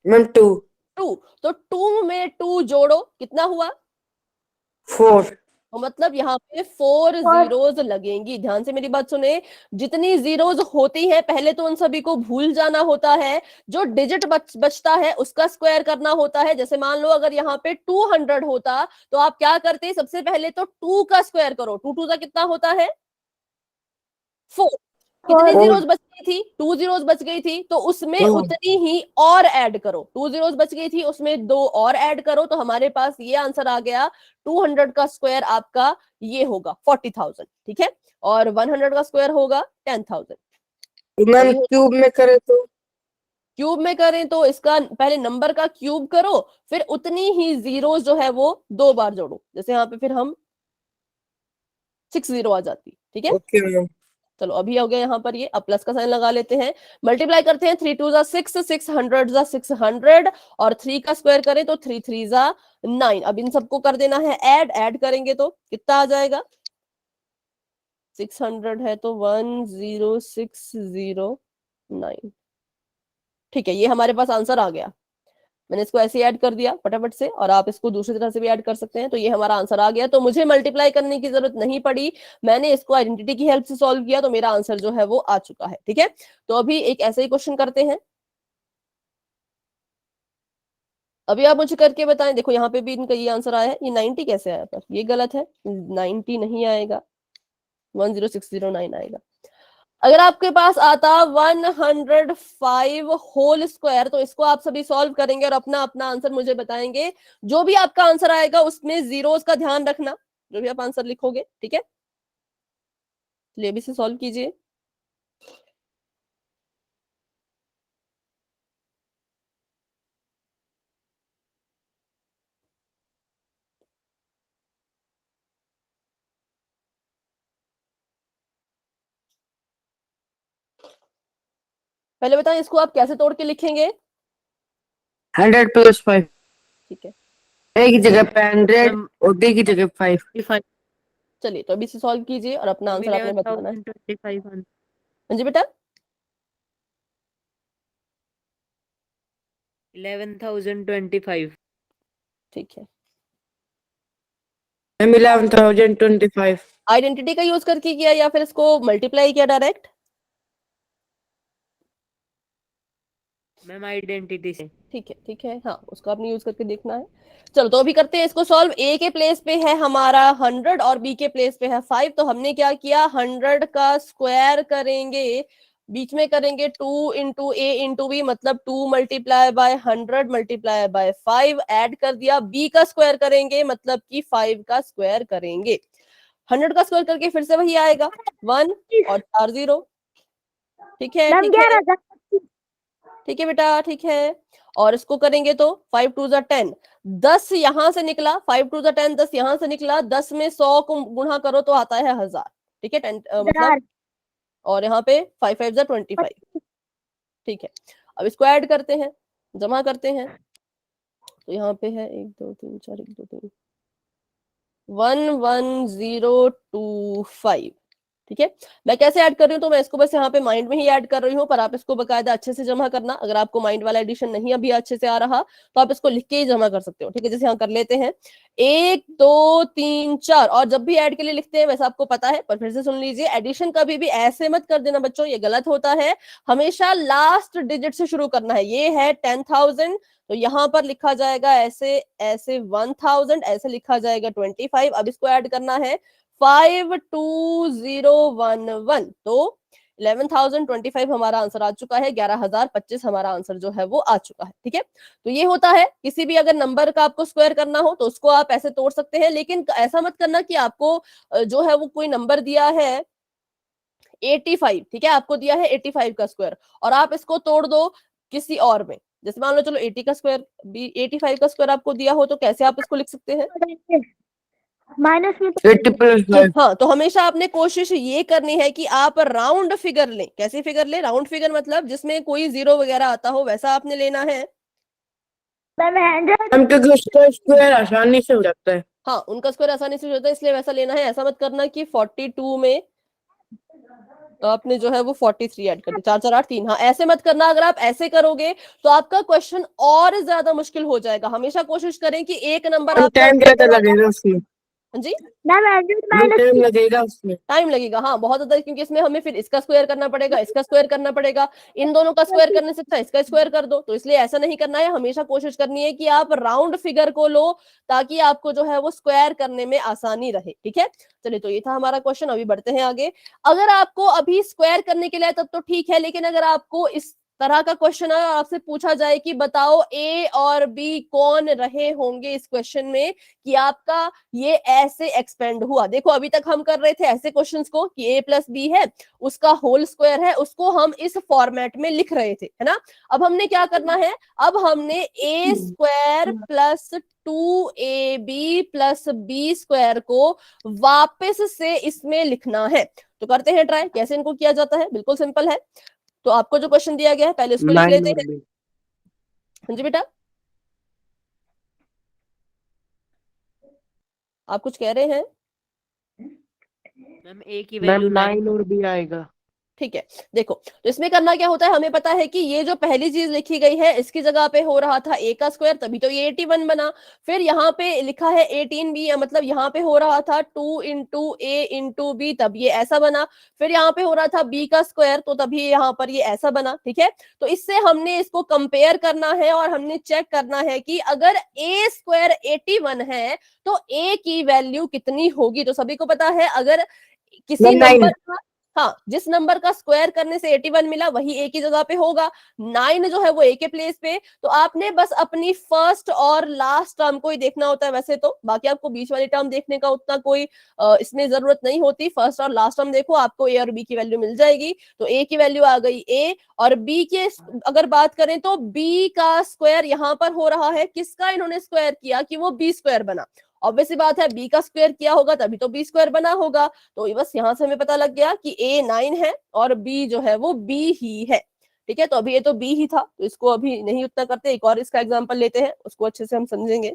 मैम 2 2। तो 2 में 2 जोड़ो, कितना हुआ? 4 तो मतलब यहाँ पे 4 जीरोस लगेंगी। ध्यान से मेरी बात सुने, जितनी जीरोस होती है पहले तो उन सभी को भूल जाना होता है, जो डिजिट बचता है उसका स्क्वायर करना होता है। जैसे मान लो अगर यहाँ पे 200 होता, तो आप क्या करते, सबसे पहले तो 2 का स्क्वायर करो, 2 2 का कितना होता है? 4। कितनी जीरोस बच गई थी? 2 जीरोस बच गई थी, तो उसमें उतनी ही और ऐड करो। 2 जीरोस बच गई थी, उसमें 2 और ऐड करो, तो हमारे पास ये आंसर आ गया। 200 का स्क्वायर आपका ये होगा 40,000। ठीक है, और 100 का स्क्वायर होगा 10,000। मैम क्यूब में करे तो क्यूब में करें तो इसका पहले नंबर का क्यूब करो, फिर उतनी ही जीरोस जो है वो 2 बार जोड़ो। जैसे यहाँ पे फिर हम 6 जीरो आ जाती। ठीक है, ओके मैम। चलो अभी हो गया यहाँ पर ये। अब प्लस का साइन लगा लेते हैं, मल्टीप्लाई करते हैं, 3 2 जा 6, 600 जा 600, और 3 का स्क्वायर करें तो 3 3 जा 9। अब इन सबको कर देना है ऐड करेंगे तो कितना आ जाएगा? 600 है तो 10609। ठीक है, ये हमारे पास आंसर आ गया। मैंने इसको ऐसे ऐड कर दिया फटाफट से, और आप इसको दूसरी तरह से भी ऐड कर सकते हैं। तो ये हमारा आंसर आ गया, तो मुझे मल्टीप्लाई करने की जरूरत नहीं पड़ी, मैंने इसको आइडेंटिटी की हेल्प से सॉल्व किया, तो मेरा आंसर जो है वो आ चुका है। ठीक है, तो अभी एक ऐसा ही क्वेश्चन करते हैं। अभी आप मुझे करके बताएं। देखो यहाँ पे भी इनका ये आंसर आया है, ये 90 कैसे आया? पर ये गलत है, 90 नहीं आएगा, 10609 आएगा। अगर आपके पास आता 105 होल स्क्वायर, तो इसको आप सभी सॉल्व करेंगे और अपना अपना आंसर मुझे बताएंगे। जो भी आपका आंसर आएगा उसमें जीरोस का ध्यान रखना, जो भी आप आंसर लिखोगे। ठीक है, चलिए अभी से सॉल्व कीजिए। पहले बताएं इसको आप कैसे तोड़ के लिखेंगे? 100 प्लस 5। ठीक है, ए की जगह पे 100 मैम और बी की जगह 5। 25 चलिए तो अभी से सॉल्व कीजिए और अपना मैम आंसर आपने बताना है। 11,025 हाँ जी बेटा 11,025 ठीक है। मैम 11,025। आइडेंटिटी का यूज करके किया या फिर इसको मल्टीप्लाई किया डायरेक्ट? मैम आइडेंटिटी से। ठीक है हाँ उसको आपने यूज करके देखना है। चलो तो अभी करते हैं इसको सॉल्व। ए के प्लेस पे है हमारा 100 और बी के प्लेस पे है 5, तो हमने क्या किया 100 का स्क्वायर करेंगे, बीच में करेंगे 2 इंटू ए इंटू बी, मतलब 2 multiply by 100 multiply by 5, add कर दिया। बी का स्क्वायर करेंगे मतलब कि 5 का स्क्वायर करेंगे। 100 का स्क्वायर करके फिर से वही आएगा 1 और 4 0। ठीक है मैम ठीक है 11,025। ठीक है बेटा ठीक है। और इसको करेंगे तो 5 2 जा 10, 10 यहां से निकला, 5 2 जा 10, 10 यहां से निकला, 10 में 100 को गुणा करो तो आता है 1000। ठीक है 10 मतलब, और यहाँ पे 5 5 जा 25। ठीक है अब इसको ऐड करते हैं, जमा करते हैं। तो यहाँ पे है 1 2 3 4 1 2 3 11025। ठीक है मैं कैसे ऐड कर रही हूँ, तो मैं इसको बस यहाँ पे माइंड में ही ऐड कर रही हूँ, पर आप इसको बकायदा अच्छे से जमा करना। अगर आपको माइंड वाला एडिशन नहीं अभी अच्छे से आ रहा तो आप इसको लिख के ही जमा कर सकते हो। ठीक है जैसे यहाँ कर लेते हैं 1 2 3 4, और जब भी ऐड के लिए लिखते हैं वैसे आपको पता है, पर फिर से सुन लीजिए, एडिशन कभी भी ऐसे मत कर देना बच्चों, ये गलत होता है। हमेशा लास्ट डिजिट से शुरू करना है। ये है 10,000 तो यहाँ पर लिखा जाएगा ऐसे, ऐसे 1000 ऐसे लिखा जाएगा 25। अब इसको ऐड करना है 52011, तो 11,025 हमारा आंसर आ चुका है। 11,025 हमारा आंसर जो है वो आ चुका है। ठीक है तो ये होता है, किसी भी अगर नंबर का आपको स्क्वायर करना हो तो उसको आप ऐसे तोड़ सकते हैं, लेकिन ऐसा मत करना कि आपको जो है वो कोई नंबर दिया है 85, ठीक है आपको दिया है 85 का स्क्वायर और आप इसको तोड़ दो किसी और में, जैसे मान लो चलो 80 का स्क्वायर, 85 का स्क्वायर आपको दिया हो, तो कैसे आप इसको लिख सकते हैं? माइनस में 80 प्लस 5। हाँ तो हमेशा आपने कोशिश ये करनी है कि आप राउंड फिगर लें। कैसे फिगर लें? राउंड फिगर मतलब जिसमें कोई जीरो वगैरह आता हो, वैसा आपने लेना है। मैम 100। हम क्योंकि उसका स्क्वायर आसानी से हो जाता है। हाँ उनका स्क्वायर आसानी से हो जाता है, इसलिए वैसा लेना है। ऐसा मत करना कि 42 में तो आपने जो है वो 43 ऐड कर दिया, 4 4 8 3। हाँ ऐसे मत करना। अगर आप ऐसे करोगे तो आपका क्वेश्चन और ज्यादा मुश्किल हो जाएगा। हमेशा कोशिश करें कि एक नंबर हम आपका टाइम ज्यादा लगेगा उसमें। जी मैम 100 हम माइनस टाइम लगेगा उसमें। टाइम लगेगा हाँ बहुत ज्यादा, क्योंकि इसमें हमें फिर इसका स्क्वायर करना पड़ेगा, इसका स्क्वायर करना पड़ेगा, इन दोनों का स्क्वायर करने से अच्छा इसका स्क्वायर कर दो। तो इसलिए ऐसा नहीं करना है, हमेशा कोशिश करनी है कि आप राउंड फिगर को लो ताकि आपको जो है वो स्क्वायर करने में आसानी रहे। ठीक है चलिए तो ये था हमारा क्वेश्चन। अभी बढ़ते हैं आगे। अगर आपको अभी स्क्वायर करने के लिए तब तो ठीक है, लेकिन अगर आपको इस तरह का क्वेश्चन है और आपसे पूछा जाए कि बताओ ए और बी कौन रहे होंगे इस क्वेश्चन में, कि आपका ये ऐसे एक्सपेंड हुआ। देखो अभी तक हम कर रहे थे ऐसे क्वेश्चंस को कि ए प्लस बी है, उसका होल स्क्वायर है, उसको हम इस फॉर्मेट में लिख रहे थे, है ना। अब हमने क्या करना है, अब हमने a square plus 2ab plus B square को वापस से इसमें लिखना है। तो करते हैं ट्राई, कैसे इनको किया जाता है। बिल्कुल सिंपल है। तो आपको जो क्वेश्चन दिया गया है पहले उसको लिख 9 लेते और हैं। बी। हाँ जी बेटा आप कुछ कह रहे हैं? मैम ए की मैम वैल्यू 9 9 और बी आएगा। ठीक है देखो तो इसमें करना क्या होता है, हमें पता है कि ये जो पहली चीज लिखी गई है इसकी जगह पे हो रहा था ए का स्क्वायर, तभी तो ये 81 बना। फिर यहाँ पे लिखा है 18b, मतलब यहाँ पे हो रहा था 2 इंटू ए इंटू बी, तब ये ऐसा बना। फिर यहाँ पे हो रहा था b का स्क्वायर, तो तभी यहाँ पर ये ऐसा बना। ठीक है तो इससे हमने इसको कंपेयर करना है और हमने चेक करना है कि अगर ए स्क्वायर 81 है तो ए की वैल्यू कितनी होगी। तो सभी को पता है अगर किसी मैम 9। नंबर का, हाँ जिस नंबर का स्क्वायर करने से 81 मिला वही ए की जगह पे होगा। 9 जो है वो ए के प्लेस पे। तो आपने बस अपनी फर्स्ट और लास्ट टर्म को ही देखना होता है वैसे तो, बाकी आपको बीच वाली टर्म देखने का उतना कोई इसमें जरूरत नहीं होती। फर्स्ट और लास्ट टर्म देखो, आपको ए और बी की वैल्यू मिल जाएगी। तो ए की वैल्यू आ गई ए, और बी के अगर बात करें तो बी का स्क्वायर यहाँ पर हो रहा है, किसका इन्होंने स्क्वायर किया कि वो बी स्क्वायर बना। ऑब्वियसली बात है बी का स्क्वायर किया होगा तभी तो बी स्क्वायर बना होगा। तो बस यहां से हमें पता लग गया कि ए 9 है और बी जो है वो बी ही है। ठीक है तो अभी ये तो बी ही था, तो इसको अभी नहीं उतना करते, एक और इसका एग्जांपल लेते हैं, उसको अच्छे से हम समझेंगे।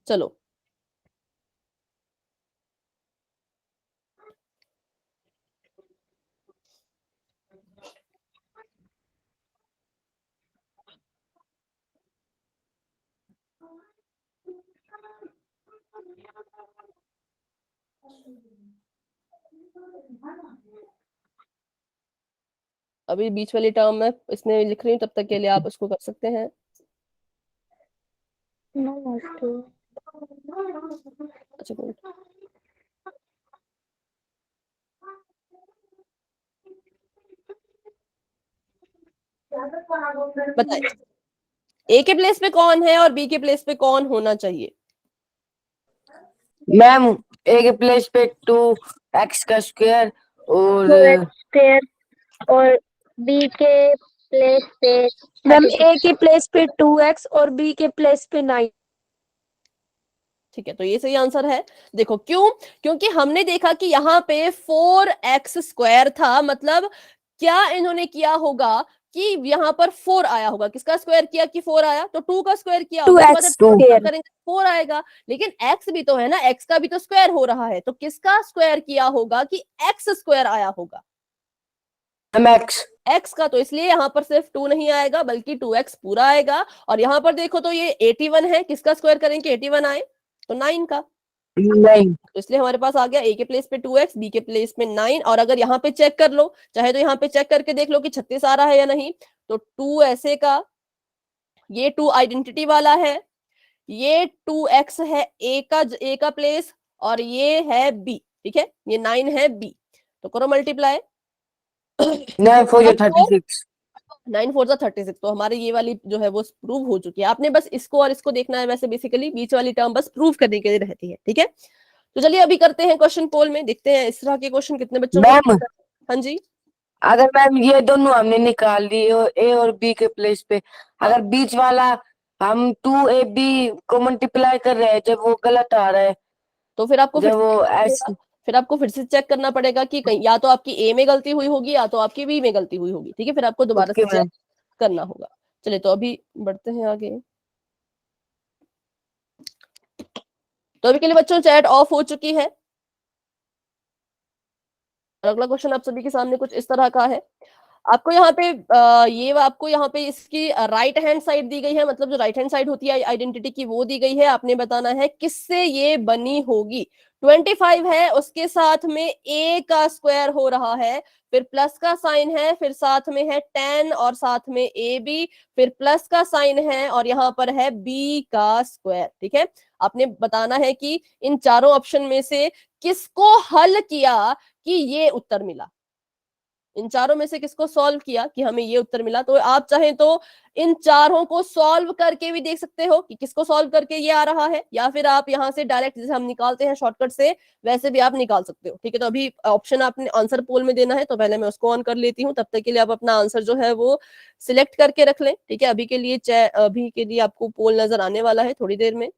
चलो अभी बीच वाली टर्म में इसमें लिख रही हूँ, तब तक के लिए आप उसको कर सकते हैं। अच्छा कोई बताइए, ए के प्लेस पे कौन है और बी के प्लेस पे कौन होना चाहिए? मैम ए के प्लेस पे 2x का स्क्वायर और 2x² और बी के प्लेस पे मैम 36। ए के प्लेस पे 2x और बी के प्लेस पे 9। ठीक है, तो ये सही आंसर है। देखो क्यों? क्योंकि हमने देखा कि यहाँ पे 4x² था, मतलब क्या इन्होंने किया होगा कि यहाँ पर 4 आया होगा। किसका स्क्वायर किया कि 4 आया? तो 2 का स्क्वायर किया, 2x करेंगे 4 आएगा। लेकिन x भी तो है ना, x का भी तो स्क्वायर हो रहा है, तो किसका स्क्वायर किया होगा कि x² आया होगा? x x का। तो इसलिए यहाँ पर सिर्फ 2 नहीं आएगा बल्कि 2x पूरा आएगा। और यहाँ पर देखो तो ये 81 है, किसका स्क्वायर करेंगे 81 आए? तो 9 का। नहीं तो इसलिए हमारे पास आ गया ए के प्लेस पे 2x, बी के प्लेस पे 9। और अगर यहाँ पे चेक कर लो, चाहे तो यहाँ पे चेक करके देख लो कि 36 आ रहा है या नहीं। तो 2 ऐसे का, ये 2 आइडेंटिटी वाला है, ये 2x है ए का प्लेस, और ये है बी। ठीक है, ये 9 है बी। तो करो मल्टीप्लाई। 9 4 36 9 4 36। तो हमारे ये वाली जो है वो प्रूव हो चुकी है। आपने बस इसको और इसको देखना है, वैसे बेसिकली बीच वाली टर्म बस प्रूव करने के लिए रहती है। ठीक है, तो चलिए अभी करते हैं क्वेश्चन पोल में, देखते हैं इस तरह के क्वेश्चन कितने बच्चों को। मैम हाँ जी, अगर मैम ये दोनों हमने निकाल ली ए और बी के प्लेस पे, अगर बीच वाला हम 2ab को मल्टीप्लाई कर रहे हैं जब वो गलत आ रहा है, तो फिर आपको जब वो फिर से चेक करना पड़ेगा कि कहीं या तो आपकी ए में गलती हुई होगी या तो आपकी बी में गलती हुई होगी। ठीक है, फिर आपको दोबारा ओके से मैम चेक करना होगा। चलिए तो अभी बढ़ते हैं आगे। तो अभी के लिए बच्चों चैट ऑफ हो चुकी है। अगला क्वेश्चन आप सभी के सामने कुछ इस तरह का है। आपको यहाँ पे ये आपको यहाँ पे इसकी राइट हैंड साइड दी गई है, मतलब जो राइट हैंड साइड होती है आइडेंटिटी की वो दी गई है। आपने बताना है किससे ये बनी होगी। 25 है, उसके साथ में a का स्क्वायर हो रहा है, फिर प्लस का साइन है, फिर साथ में है 10 और साथ में ab, फिर प्लस का साइन है और यहाँ पर है b का स्क्वायर। ठीक है, आपने बताना है कि इन चारों ऑप्शन में से किसको हल किया कि ये उत्तर मिला। इन चारों में से किसको सॉल्व किया कि हमें ये उत्तर मिला। तो आप चाहें तो इन चारों को सॉल्व करके भी देख सकते हो कि किसको सॉल्व करके ये आ रहा है, या फिर आप यहां से डायरेक्ट जैसे हम निकालते हैं शॉर्टकट से वैसे भी आप निकाल सकते हो। ठीक है, तो अभी ऑप्शन आपने आंसर पोल में देना है, तो पहले मैं उसको ऑन कर लेती हूँ। तब तक के लिए आप अपना आंसर जो है वो सिलेक्ट करके रख लें। ठीक है, अभी के लिए आपको पोल नजर आने वाला है थोड़ी देर में।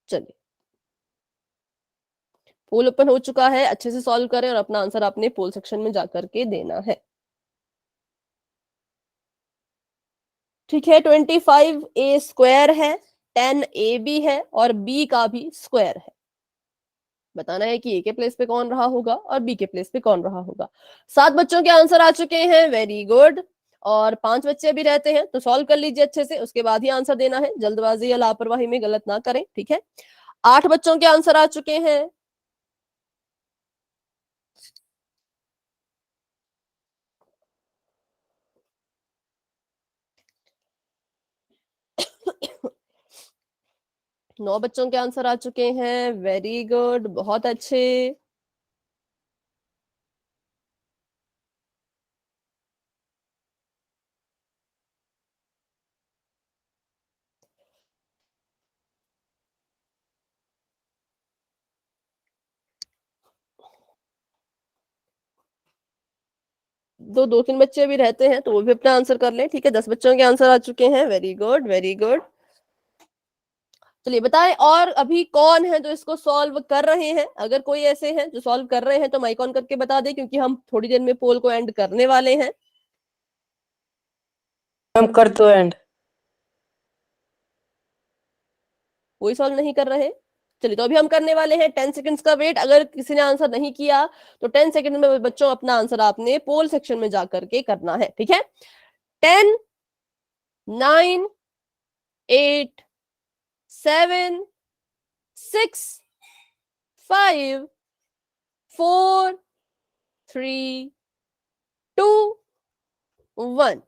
चलिए, पोल ओपन हो चुका है, अच्छे से सॉल्व करें और अपना आंसर आपने पोल सेक्शन में जाकर के देना है। ठीक है, 25a² है, 10ab है और b का भी स्क्वायर है। बताना है कि ए के प्लेस पे कौन रहा होगा और बी के प्लेस पे कौन रहा होगा। 7 बच्चों के आंसर आ चुके हैं, वेरी गुड। और 5 बच्चे अभी रहते हैं, तो सॉल्व कर लीजिए अच्छे से, उसके बाद ही आंसर देना है। जल्दबाजी या लापरवाही में गलत ना करें। ठीक है, 8 बच्चों के आंसर आ चुके हैं। नौ बच्चों के आंसर आ चुके हैं, वेरी गुड, बहुत अच्छे। दो तीन बच्चे भी रहते हैं, तो वो भी अपना आंसर कर लें। ठीक है, 10 बच्चों के आंसर आ चुके हैं, वेरी गुड वेरी गुड। चलिए बताएं और अभी कौन है जो इसको सॉल्व कर रहे हैं। अगर कोई ऐसे हैं जो सॉल्व कर रहे हैं तो माइक ऑन करके बता दें, क्योंकि हम थोड़ी देर में पोल को एंड करने वाले हैं। हम कर तो एंड। कोई सॉल्व नहीं कर रहे। चलिए तो अभी हम करने वाले हैं। 10 सेकंड्स का वेट। अगर किसी ने आंसर नहीं किया तो 10 सेकंड में बच्चों अपना आंसर आपने पोल सेक्शन में जा करके करना है, ठीक है। 10, 9, 8, 7, 6, 5, 4, 3, 2, 1।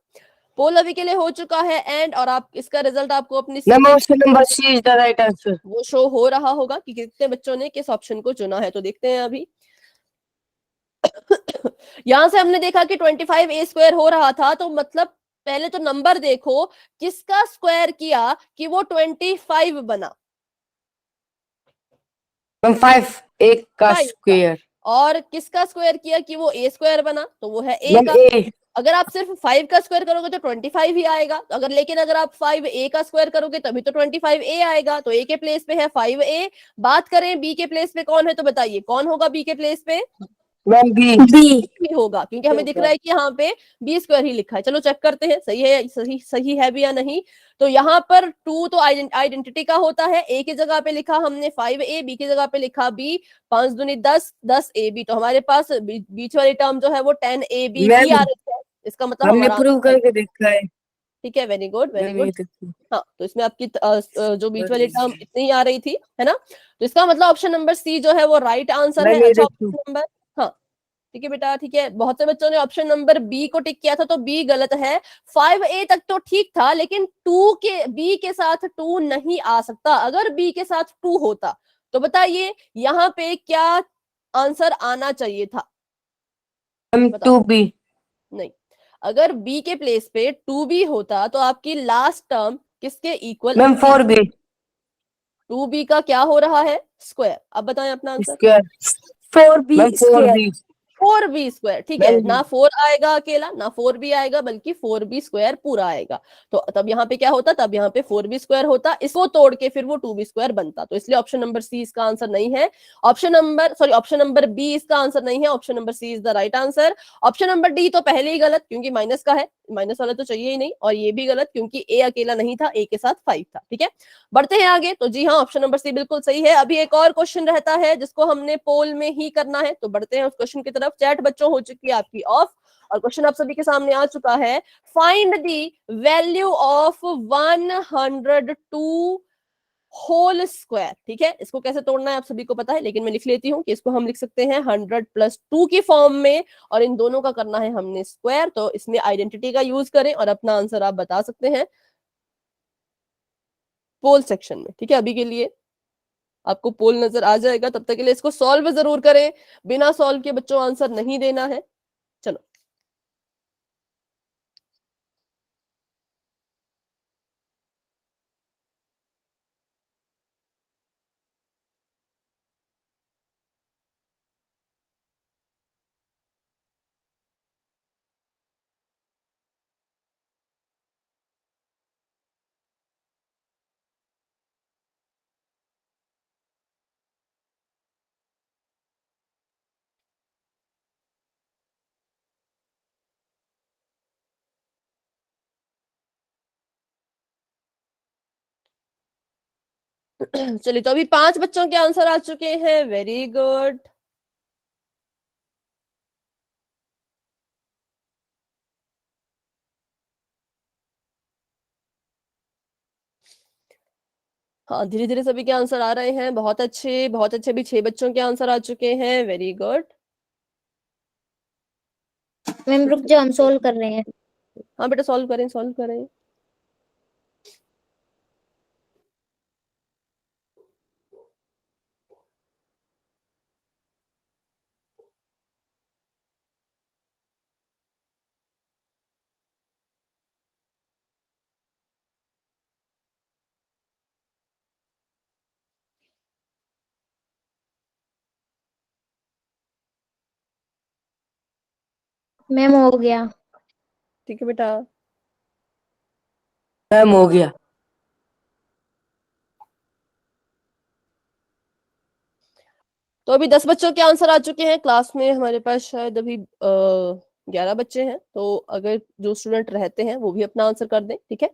पोल अभी के लिए हो चुका है एंड, और आप इसका रिजल्ट आपको अपनी ma'am option number C is the right answer. वो शो हो रहा होगा कि कितने बच्चों ने किस ऑप्शन को चुना है। तो देखते हैं अभी। यहां से हमने देखा कि 25a² हो रहा था, तो मतलब पहले तो नंबर देखो किसका स्क्वायर किया कि वो 25 बना। मैम 5 एक का 5 का। स्क्वायर। और किसका स्क्वायर किया कि वो a² बना, तो वो है a मैम का। ए। अगर आप सिर्फ 5 का स्क्वायर करोगे तो 25 ही आएगा। तो अगर आप 5a का स्क्वायर करोगे तभी तो 25a आएगा। तो a के प्लेस पे है 5a। बात करें b के प्लेस पे कौन है, तो बताइए कौन होगा b के प्लेस पे। Ma'am B. भी होगा, क्योंकि हमें दिख रहा है कि यहाँ पे b² ही लिखा है। चलो चेक करते हैं सही है, सही है भी या नहीं। तो यहाँ पर 2 तो आइडेंटिटी का होता है। a की जगह पे लिखा हमने 5a, b की जगह पे लिखा b। 5 दूनी 10, 10ab। तो हमारे पास बीच वाली टर्म जो है वो 10ab ही मैम आ रही है। इसका मतलब हमने हमारा प्रूव आंसर है। करके देखा है। ठीक है, very good very ma'am good. ये देखो। हाँ, तो इसमें आपकी जो बीच वाली टर्म इतनी ही आ रही थी, है ना। तो इसका मतलब ऑप्शन नंबर सी जो है वो राइट आंसर है। मैम ये अच्छा, देखो। ऑप्शन नंबर, हाँ ठीक है बेटा, ठीक है। बहुत से बच्चों ने ऑप्शन नंबर बी को टिक किया था, तो बी गलत है। 5a तक तो ठीक था, लेकिन बी के साथ 2 नहीं आ सकता। अगर बी के साथ 2 होता तो बताइए यहाँ पे क्या आंसर आना चाहिए था। मैम बताओ। 2B। नहीं, अगर बी के प्लेस पे 2b होता तो आपकी लास्ट टर्म किसके इक्वल मैम आती। 4B 2b का क्या हो रहा है, स्क्वायर। अब बताएं अपना answer. Square. 4b ma'am square. 4B। 4b² ठीक है मैम ना। 4 आएगा अकेला, ना 4b आएगा, बल्कि 4b² पूरा आएगा। तो तब यहाँ पे क्या होता, तब यहाँ पे 4b² होता। इसको तोड़ के फिर वो 2b² बनता। तो इसलिए ऑप्शन नंबर सी इसका आंसर नहीं है। ऑप्शन नंबर बी इसका आंसर नहीं है। Option number C is the right answer. Option number D तो पहले ही गलत, क्योंकि माइनस का है, माइनस वाला तो चाहिए ही नहीं। और ये भी गलत, क्योंकि ए अकेला नहीं था, ए के साथ 5 था। ठीक है, बढ़ते हैं आगे। तो जी हाँ, ऑप्शन नंबर सी बिल्कुल सही है। अभी एक और क्वेश्चन रहता है जिसको हमने पोल में ही करना है। तो बढ़ते हैं उस क्वेश्चन की तरफ। चैट बच्चों हो चुकी है आपकी ऑफ, और क्वेश्चन आप सभी के सामने आ चुका है। Find the value of 102 whole square. ठीक है, इसको कैसे तोड़ना है आप सभी को पता है, लेकिन मैं लिख लेती हूँ कि इसको हम लिख सकते हैं 100 + 2 की फॉर्म में, और इन दोनों का करना है हमने स्क्वायर। तो इसमें आइडेंटिटी का यूज करें और अपना आंसर आप बता सकते हैं पोल सेक्शन में। ठीक है, अभी के लिए आपको पोल नजर आ जाएगा, तब तक के लिए इसको सॉल्व जरूर करें। बिना सॉल्व के बच्चों आंसर नहीं देना है। चलो, चलिए तो अभी 5 बच्चों के आंसर आ चुके हैं। Very good. हाँ, धीरे धीरे सभी के आंसर आ रहे हैं। बहुत अच्छे बहुत अच्छे। भी 6 बच्चों के आंसर आ चुके हैं। Very good. मैम रुक जाओ, हम सोल्व कर रहे हैं। हाँ बेटा, सॉल्व करें सॉल्व करें। मैम हो गया। ठीक है बेटा। मैम हो गया। तो अभी 10 बच्चों के आंसर आ चुके हैं। क्लास में हमारे पास शायद अभी 11 बच्चे हैं, तो अगर जो स्टूडेंट रहते हैं वो भी अपना आंसर कर दें। ठीक है,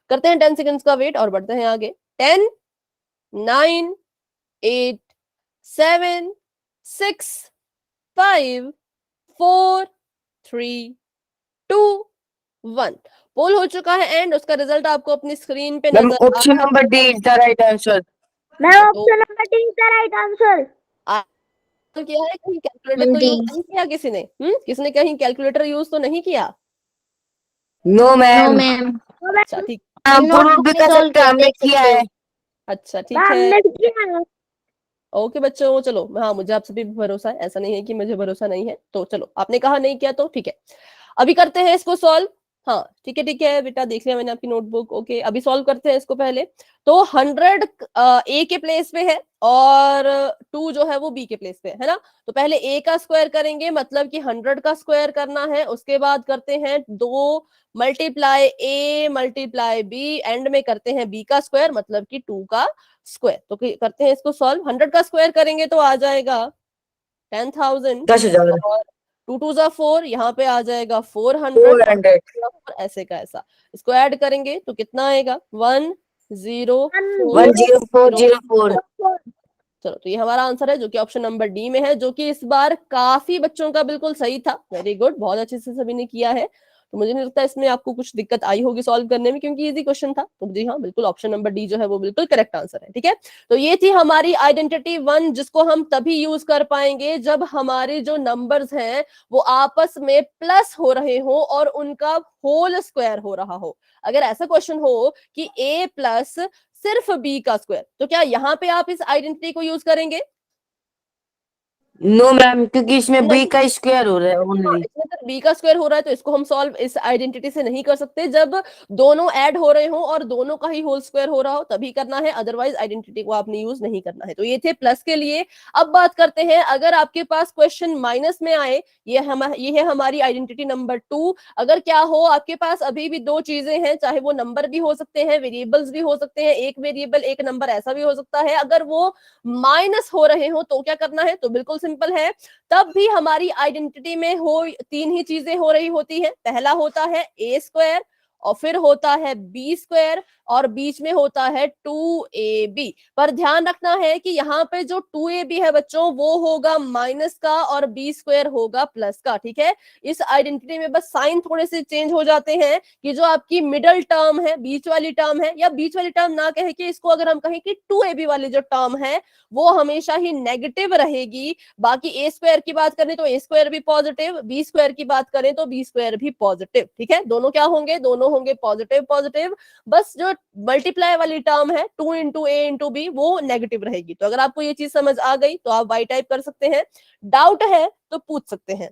करते हैं 10 सेकंड्स का वेट और बढ़ते हैं आगे। 10, 9, 8, 7, 6, 5, 4, 3, 2, 1। पोल हो चुका है एंड उसका रिजल्ट आपको अपनी स्क्रीन पे मैम नजर आ option number D is the right answer. Ma'am तो option number D is the right answer. किया है कहीं कैलकुलेटर तो यूज नहीं किया किसी ने? किसने कहीं कैलकुलेटर यूज तो नहीं किया? No no ma'am, ma'am. अच्छा ठीक, हम प्रूव नोटबुक भी में कर सॉल्व सकते हैं, किया, हमने देख किया सकते है। हो। अच्छा ठीक है, हमने भी किया। ओके बच्चों चलो, हाँ मुझे आप सभी पे भरोसा है, ऐसा नहीं है कि मुझे भरोसा नहीं है। तो चलो, आपने कहा नहीं किया तो ठीक है, अभी करते हैं इसको सॉल्व। हाँ ठीक है बेटा, देख लिया मैंने आपकी नोटबुक। ओके, अभी सॉल्व करते हैं इसको पहले। तो 100 ए के प्लेस पे है और 2 जो है वो बी के प्लेस पे है ना। तो पहले ए का स्क्वायर करेंगे, मतलब कि 100 का स्क्वायर करना है। उसके बाद करते हैं 2 multiply A multiply B, end में करते हैं बी का स्क्वायर, मतलब कि 2 का स्क्वायर। तो करते हैं इसको सॉल्व। 100 का स्क्वायर करेंगे तो आ जाएगा 10,000 10,000 और 2 2 जा 4, यहाँ पे आ जाएगा 400 400 और ऐसे का ऐसा। इसको ऐड करेंगे तो कितना आएगा? 10404। 10404। चलो, तो ये हमारा आंसर है जो कि ऑप्शन नंबर डी में है, जो कि इस बार काफी बच्चों का बिल्कुल सही था। वेरी गुड, बहुत अच्छे से सभी ने किया है। तो मुझे नहीं लगता इसमें आपको कुछ दिक्कत आई होगी सॉल्व करने में, क्योंकि इजी क्वेश्चन था। तो जी हाँ, बिल्कुल ऑप्शन नंबर डी जो है वो बिल्कुल करेक्ट आंसर है। ठीक है, तो ये थी हमारी आइडेंटिटी 1, जिसको हम तभी यूज कर पाएंगे जब हमारे जो नंबर्स हैं वो आपस में प्लस हो रहे हो और उनका होल स्क्वायर हो रहा हो। अगर ऐसा क्वेश्चन हो कि a प्लस सिर्फ b का स्क्वायर, तो क्या यहाँ पे आप इस आइडेंटिटी को यूज करेंगे? नो मैम, क्योंकि इसमें बी नहीं, का स्क्वायर हो रहा है हाँ, ओनली। इसमें तो b का स्क्वायर हो रहा है, तो इसको हम सॉल्व इस आइडेंटिटी से नहीं कर सकते। जब दोनों ऐड हो रहे हो और दोनों का ही होल स्क्वायर हो रहा हो तभी करना है, अदरवाइज आइडेंटिटी को आपने यूज नहीं करना है। तो ये थे प्लस के लिए। अब बात करते हैं, अगर आपके पास क्वेश्चन माइनस में आए, ये है हमारी आइडेंटिटी नंबर 2। अगर क्या हो, आपके पास अभी भी 2 चीजें हैं, चाहे वो नंबर भी हो सकते हैं, वेरिएबल्स भी हो सकते हैं, एक वेरिएबल एक नंबर ऐसा भी हो सकता है। अगर वो माइनस हो रहे हो तो क्या करना है? तो बिल्कुल सिंपल है, तब भी हमारी आइडेंटिटी में हो 3 ही चीजें हो रही होती है। पहला होता है ए स्क्वायर, और फिर होता है बी स्क्वायर, और बीच में होता है 2ab। पर ध्यान रखना है कि यहाँ पे जो 2ab है बच्चों, वो होगा माइनस का और बी स्क्वायर होगा प्लस का। ठीक है, इस आइडेंटिटी में बस साइन थोड़े से चेंज हो जाते हैं कि जो आपकी मिडल टर्म है, बीच वाली टर्म है, या बीच वाली टर्म ना कहे कि इसको अगर हम कहें कि 2ab वाली जो टर्म है वो हमेशा ही नेगेटिव रहेगी। बाकी ए स्क्वायर की बात करें तो ए स्क्वायर भी पॉजिटिव, बी स्क्वायर की बात करें तो बी स्क्वायर भी पॉजिटिव। ठीक है, दोनों क्या होंगे? दोनों होंगे पॉजिटिव पॉजिटिव। बस जो मल्टीप्लाई वाली टर्म है 2 इंटू ए इंटू बी, वो नेगेटिव रहेगी। तो अगर आपको ये चीज समझ आ गई तो आप वाई टाइप कर सकते हैं, डाउट है तो पूछ सकते हैं।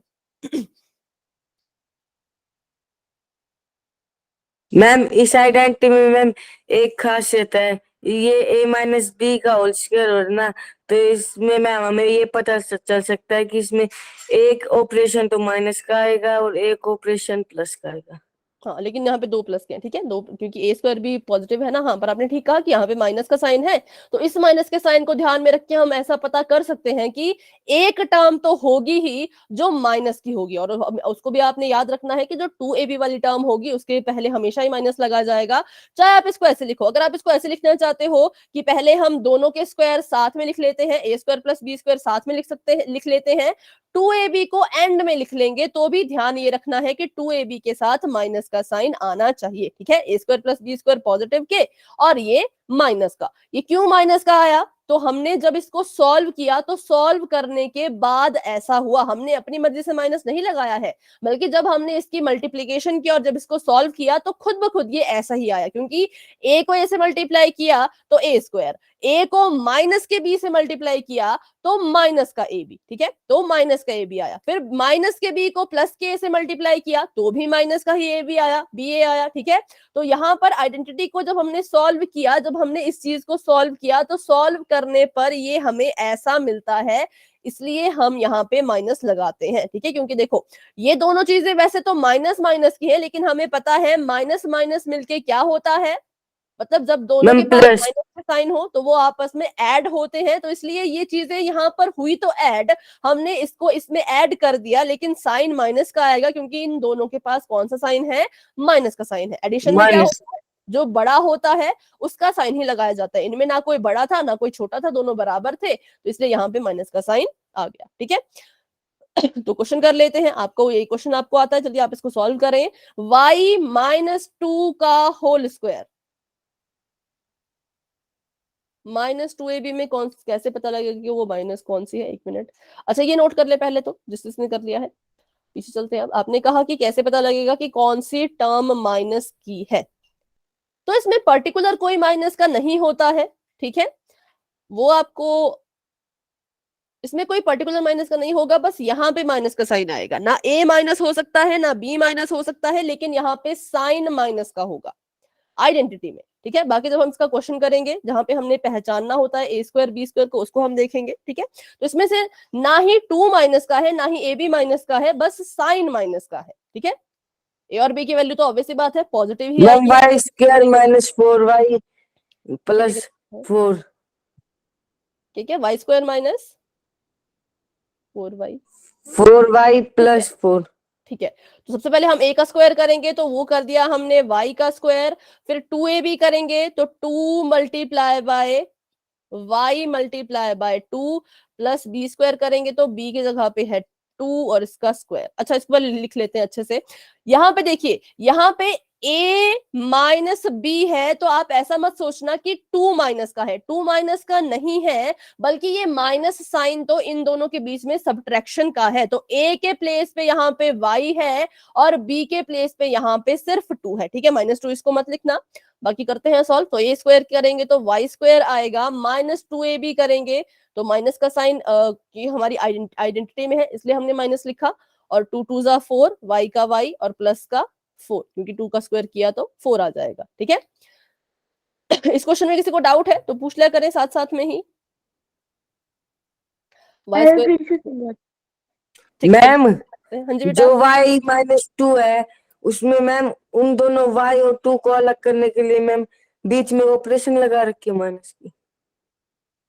मैम इस आइडेंटिटी में मैम एक खासियत है, ये a माइनस बी का होल स्क्वायर हो रहा है ना, तो इसमें मैम हमें ये पता चल सकता है कि इसमें एक ऑपरेशन तो माइनस का आएगा और एक ऑपरेशन प्लस का आएगा। हाँ, लेकिन यहाँ पे 2 प्लस के हैं। ठीक है, 2, क्योंकि ए स्क्वायर भी पॉजिटिव है ना। हाँ, पर आपने ठीक कहा कि यहाँ पे माइनस का साइन है, तो इस माइनस के साइन को ध्यान में रख के हम ऐसा पता कर सकते हैं कि एक टर्म तो होगी ही जो माइनस की होगी, और उसको भी आपने याद रखना है कि जो 2ab वाली टर्म होगी उसके पहले हमेशा ही माइनस लगा जाएगा। चाहे आप इसको ऐसे लिखो, अगर आप इसको ऐसे लिखना चाहते हो कि पहले हम दोनों के स्क्वायर साथ में लिख लेते हैं, ए स्क्वायर प्लस बी स्क्वायर साथ में लिख लेते हैं, 2ab को एंड में लिख लेंगे, तो भी ध्यान ये रखना है कि 2ab के साथ माइनस का साइन आना चाहिए। ठीक है, a square plus B square positive के और ये माइनस का। ये क्यों माइनस का आया? तो हमने जब इसको सॉल्व किया तो सॉल्व करने के बाद ऐसा हुआ, हमने अपनी मर्जी से माइनस नहीं लगाया है, बल्कि जब हमने इसकी मल्टीप्लीकेशन की और जब इसको सॉल्व किया तो खुद ब खुद ये ऐसा ही आया, क्योंकि ए को ए से मल्टीप्लाई किया तो ए स्क्वायर, ए को माइनस के बी से मल्टीप्लाई किया तो माइनस का ए बी। ठीक है, तो माइनस का ए बी आया, फिर माइनस के बी को प्लस के ए से मल्टीप्लाई किया तो भी माइनस का ही ए बी आया, बी ए आया। ठीक है, तो यहाँ पर आइडेंटिटी को जब हमने सॉल्व किया, जब हमने इस चीज को सॉल्व किया तो सॉल्व करने पर ये हमें ऐसा मिलता है, इसलिए हम यहाँ पे माइनस लगाते हैं। ठीक है, क्योंकि देखो ये दोनों चीजें वैसे तो माइनस माइनस की है, लेकिन हमें पता है माइनस माइनस मिलके क्या होता है, मतलब जब दोनों मैम के पास प्लस। माइनस साइन हो तो वो आपस में ऐड होते हैं, तो इसलिए ये चीजें यहाँ पर हुई तो ऐड, हमने इसको इसमें ऐड कर दिया, लेकिन साइन माइनस का आएगा क्योंकि इन दोनों के पास कौन सा साइन है, माइनस का साइन है। एडिशन में क्या माइनस। होता है, जो बड़ा होता है उसका साइन ही लगाया जाता है। इनमें ना कोई बड़ा था ना कोई छोटा था, दोनों बराबर थे, तो इसलिए यहाँ पे माइनस का साइन आ गया। ठीक है, तो क्वेश्चन कर लेते हैं। आपको यही क्वेश्चन आपको आता है, चलिए आप इसको सॉल्व करें। y-2 का होल स्क्वायर, -2ab में कौन, कैसे पता लगेगा कि वो माइनस कौन सी है, 1 मिनट। अच्छा ये नोट कर ले पहले, तो जिसने कर लिया है पीछे चलते हैं। अब आपने कहा कि कैसे पता लगेगा कि कौन सी टर्म माइनस की है, तो इसमें पर्टिकुलर कोई माइनस का नहीं होता है। ठीक है, वो आपको, इसमें कोई पर्टिकुलर माइनस का नहीं होगा, बस यहाँ पे माइनस का साइन आएगा। ना a माइनस हो सकता है ना b माइनस हो सकता है, लेकिन यहाँ पे साइन माइनस का होगा आइडेंटिटी में। ठीक है, बाकी जब हम इसका क्वेश्चन करेंगे जहां पे हमने पहचानना होता है a² b² को, उसको हम देखेंगे। ठीक है, तो इसमें से ना ही 2 माइनस का है ना ही ab माइनस का है, बस साइन माइनस का है। ठीक है, a और b की वैल्यू तो ऑब्वियस सी बात है पॉजिटिव ही मैम आएगी। y² minus 4y plus 4। ठीक है, y² minus 4y। 4y plus 4। ठीक है, तो सबसे पहले हम a का स्क्वायर करेंगे, तो वो कर दिया हमने y का स्क्वायर। फिर 2ab करेंगे तो 2 multiply by y multiply by 2 plus b² करेंगे तो b की जगह पे है 2 और इसका स्क्वायर। अच्छा इसको पहले लिख लेते हैं अच्छे से। यहाँ पे देखिए, यहाँ पे a माइनस b है, तो आप ऐसा मत सोचना कि 2 माइनस का है, 2 माइनस का नहीं है, बल्कि ये माइनस साइन तो इन दोनों के बीच में सब्ट्रैक्शन का है। तो a के प्लेस पे यहाँ पे y है और b के प्लेस पे यहाँ पे सिर्फ 2 है। ठीक है, -2 इसको मत लिखना। बाकी करते हैं सॉल्व। तो a² करेंगे तो y² आएगा, -2ab करेंगे तो माइनस का साइन की हमारी आइडेंटिटी में है, इसलिए हमने माइनस लिखा। और 2 2 जा 4, y का y और प्लस का 4, क्योंकि 2 का स्क्वायर किया तो 4 आ जाएगा। ठीक है, इस क्वेश्चन में किसी को डाउट है तो पूछ लिया करें साथ साथ में ही। y², ठीक है, मैम हाँ जी बेटा। जो y माइनस 2 है उसमें मैम उन दोनों y और 2 को अलग करने के लिए मैम बीच में ऑपरेशन लगा रखी है माइनस की।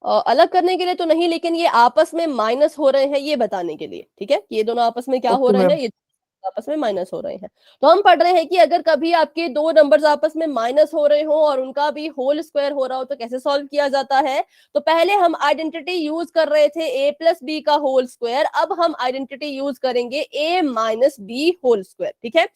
अलग करने के लिए तो नहीं, लेकिन ये आपस में माइनस हो रहे हैं ये बताने के लिए। ठीक है, ये दोनों आपस में क्या हो ओके रहे मैम। हैं, ये आपस में माइनस हो रहे हैं। तो हम पढ़ रहे हैं कि अगर कभी आपके दो नंबर्स आपस में माइनस हो रहे हो और उनका भी होल स्क्वायर हो रहा हो तो कैसे सॉल्व किया जाता है। तो पहले हम आइडेंटिटी यूज कर रहे थे a प्लस बी का होल स्क्वायर, अब हम आइडेंटिटी यूज करेंगे a minus B whole square. ठीक है,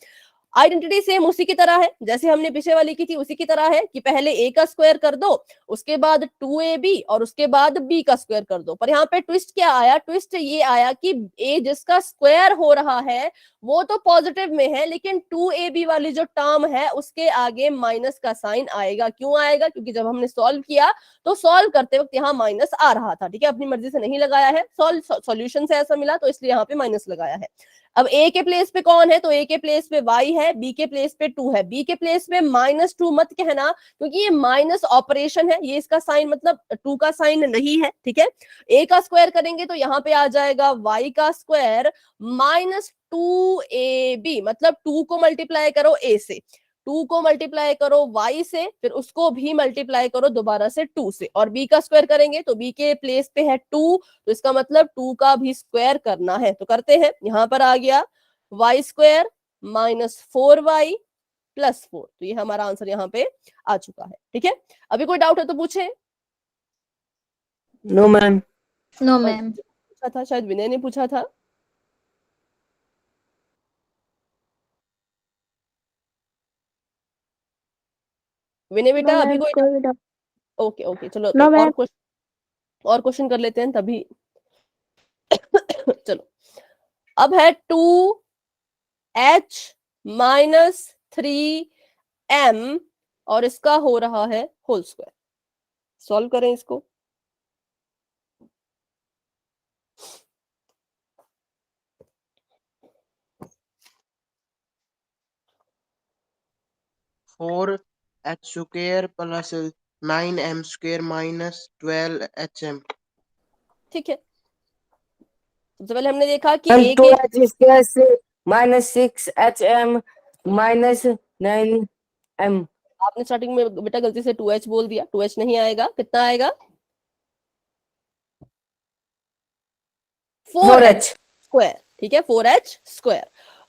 आइडेंटिटी सेम उसी की तरह है जैसे हमने पीछे वाली की थी, उसी की तरह है कि पहले a का स्क्वायर कर दो, उसके बाद 2ab और उसके बाद b का स्क्वायर कर दो। पर यहाँ पे ट्विस्ट क्या आया, ट्विस्ट ये आया कि a जिसका स्क्वायर हो रहा है वो तो पॉजिटिव में है, लेकिन 2ab वाली जो टर्म है उसके आगे माइनस का साइन आएगा। क्यों आएगा, क्योंकि जब हमने सॉल्व किया तो सॉल्व करते वक्त यहाँ माइनस आ रहा था। ठीक है, अपनी मर्जी से नहीं लगाया है, सॉल्यूशन से ऐसा मिला तो इसलिए यहाँ पे माइनस लगाया है। अब a के प्लेस पे कौन है, तो a के प्लेस पे y है, b के प्लेस पे 2 है। b के प्लेस पे -2 मत कहना, क्योंकि ये माइनस ऑपरेशन है, ये इसका साइन मतलब 2 का साइन नहीं है। ठीक है, a का स्क्वायर करेंगे तो यहाँ पे आ जाएगा y का स्क्वायर -2ab, मतलब 2 को मल्टीप्लाई करो a से, 2 को मल्टीप्लाई करो y से, फिर उसको भी मल्टीप्लाई करो दोबारा से 2 से, और b का स्क्वायर करेंगे तो b के प्लेस पे है 2, तो इसका मतलब 2 का भी स्क्वायर करना है। तो करते हैं, यहां पर आ गया y² -4y प्लस 4, तो ये हमारा आंसर यहाँ पे आ चुका है। ठीक है, अभी कोई डाउट है तो पूछे। No ma'am. No ma'am. पूछा था शायद, विनय ने पूछा था। विनय बेटा अभी कोई, ओके ओके चलो, तो No, ma'am. और क्वेश्चन कर लेते हैं तभी। चलो, अब है 2h -3m और इसका हो रहा है होल स्क्वायर। सॉल्व करें इसको। Four H square plus 9m² minus 12hm। ठीक है, सबसे पहले हमने देखा कि मैम a 2 के, h स्क्वायर से -6hm माइनस 9m। आपने स्टार्टिंग में बेटा गलती से 2h बोल दिया, 2h नहीं आएगा, कितना आएगा? 4h स्क्वायर, ठीक है, 4h स्क्वायर।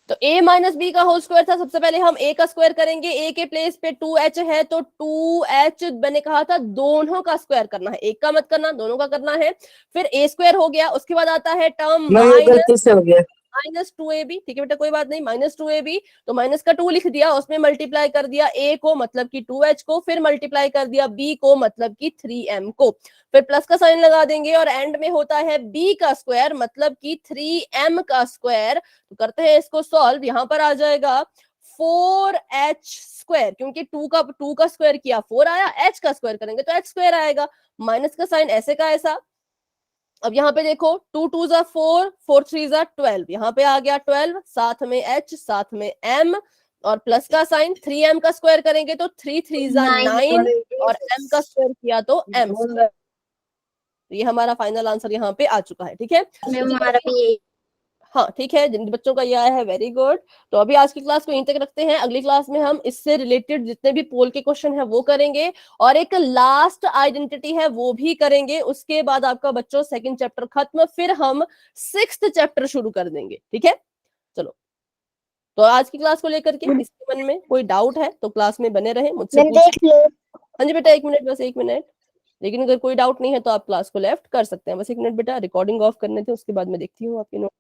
तो a माइनस बी का होल स्क्वायर था, सबसे पहले हम a का स्क्वायर करेंगे, a के प्लेस पे 2h है तो 2h मैंने कहा था दोनों का स्क्वायर करना है, एक का मत करना, दोनों का करना है। फिर a स्क्वायर हो गया, उसके बाद आता है टर्म मैम ये गलती से हो गया। -2ab, ठीक है बेटा कोई बात नहीं, -2ab, तो माइनस का 2 लिख दिया, उसमें मल्टीप्लाई कर दिया a को मतलब कि 2h को, फिर मल्टीप्लाई कर दिया b को मतलब कि 3m को, फिर प्लस का साइन लगा देंगे और एंड में होता है b का स्क्वायर मतलब कि 3m का स्क्वायर। तो करते हैं इसको सॉल्व, यहां पर आ जाएगा 4h स्क्वायर, क्योंकि 2 का स्क्वायर किया 4 आया, h का स्क्वायर करेंगे तो h स्क्वायर आएगा, माइनस का साइन ऐसे का ऐसा। अब यहाँ पे देखो 2 2 जा 4, 4 3 जा 12, यहाँ पे आ गया 12, साथ में h, साथ में m और प्लस का साइन, 3m का स्क्वायर करेंगे तो 3 3 जा 9 और m का स्क्वायर किया तो m स्क्वायर। तो ये हमारा फाइनल आंसर यहाँ पे आ चुका है, ठीक है मैम हमारा भी यही। हाँ ठीक है, जिन बच्चों का ये आया है वेरी गुड। तो अभी आज की क्लास को यहीं तक रखते हैं, अगली क्लास में हम इससे रिलेटेड जितने भी पोल के क्वेश्चन है वो करेंगे और एक लास्ट आइडेंटिटी है वो भी करेंगे, उसके बाद आपका बच्चों सेकंड चैप्टर खत्म, फिर हम 6th चैप्टर शुरू कर देंगे, ठीक है। चलो तो आज की क्लास को लेकर के किसी मन में कोई डाउट है तो क्लास में बने रहे, मुझसे पूछिए। हाँ जी बेटा 1 मिनट, बस 1 मिनट, लेकिन अगर कोई डाउट नहीं है तो आप क्लास को लेफ्ट कर सकते हैं। बस 1 मिनट बेटा, रिकॉर्डिंग ऑफ करने थे, उसके बाद मैं देखती हूँ आपके नोट।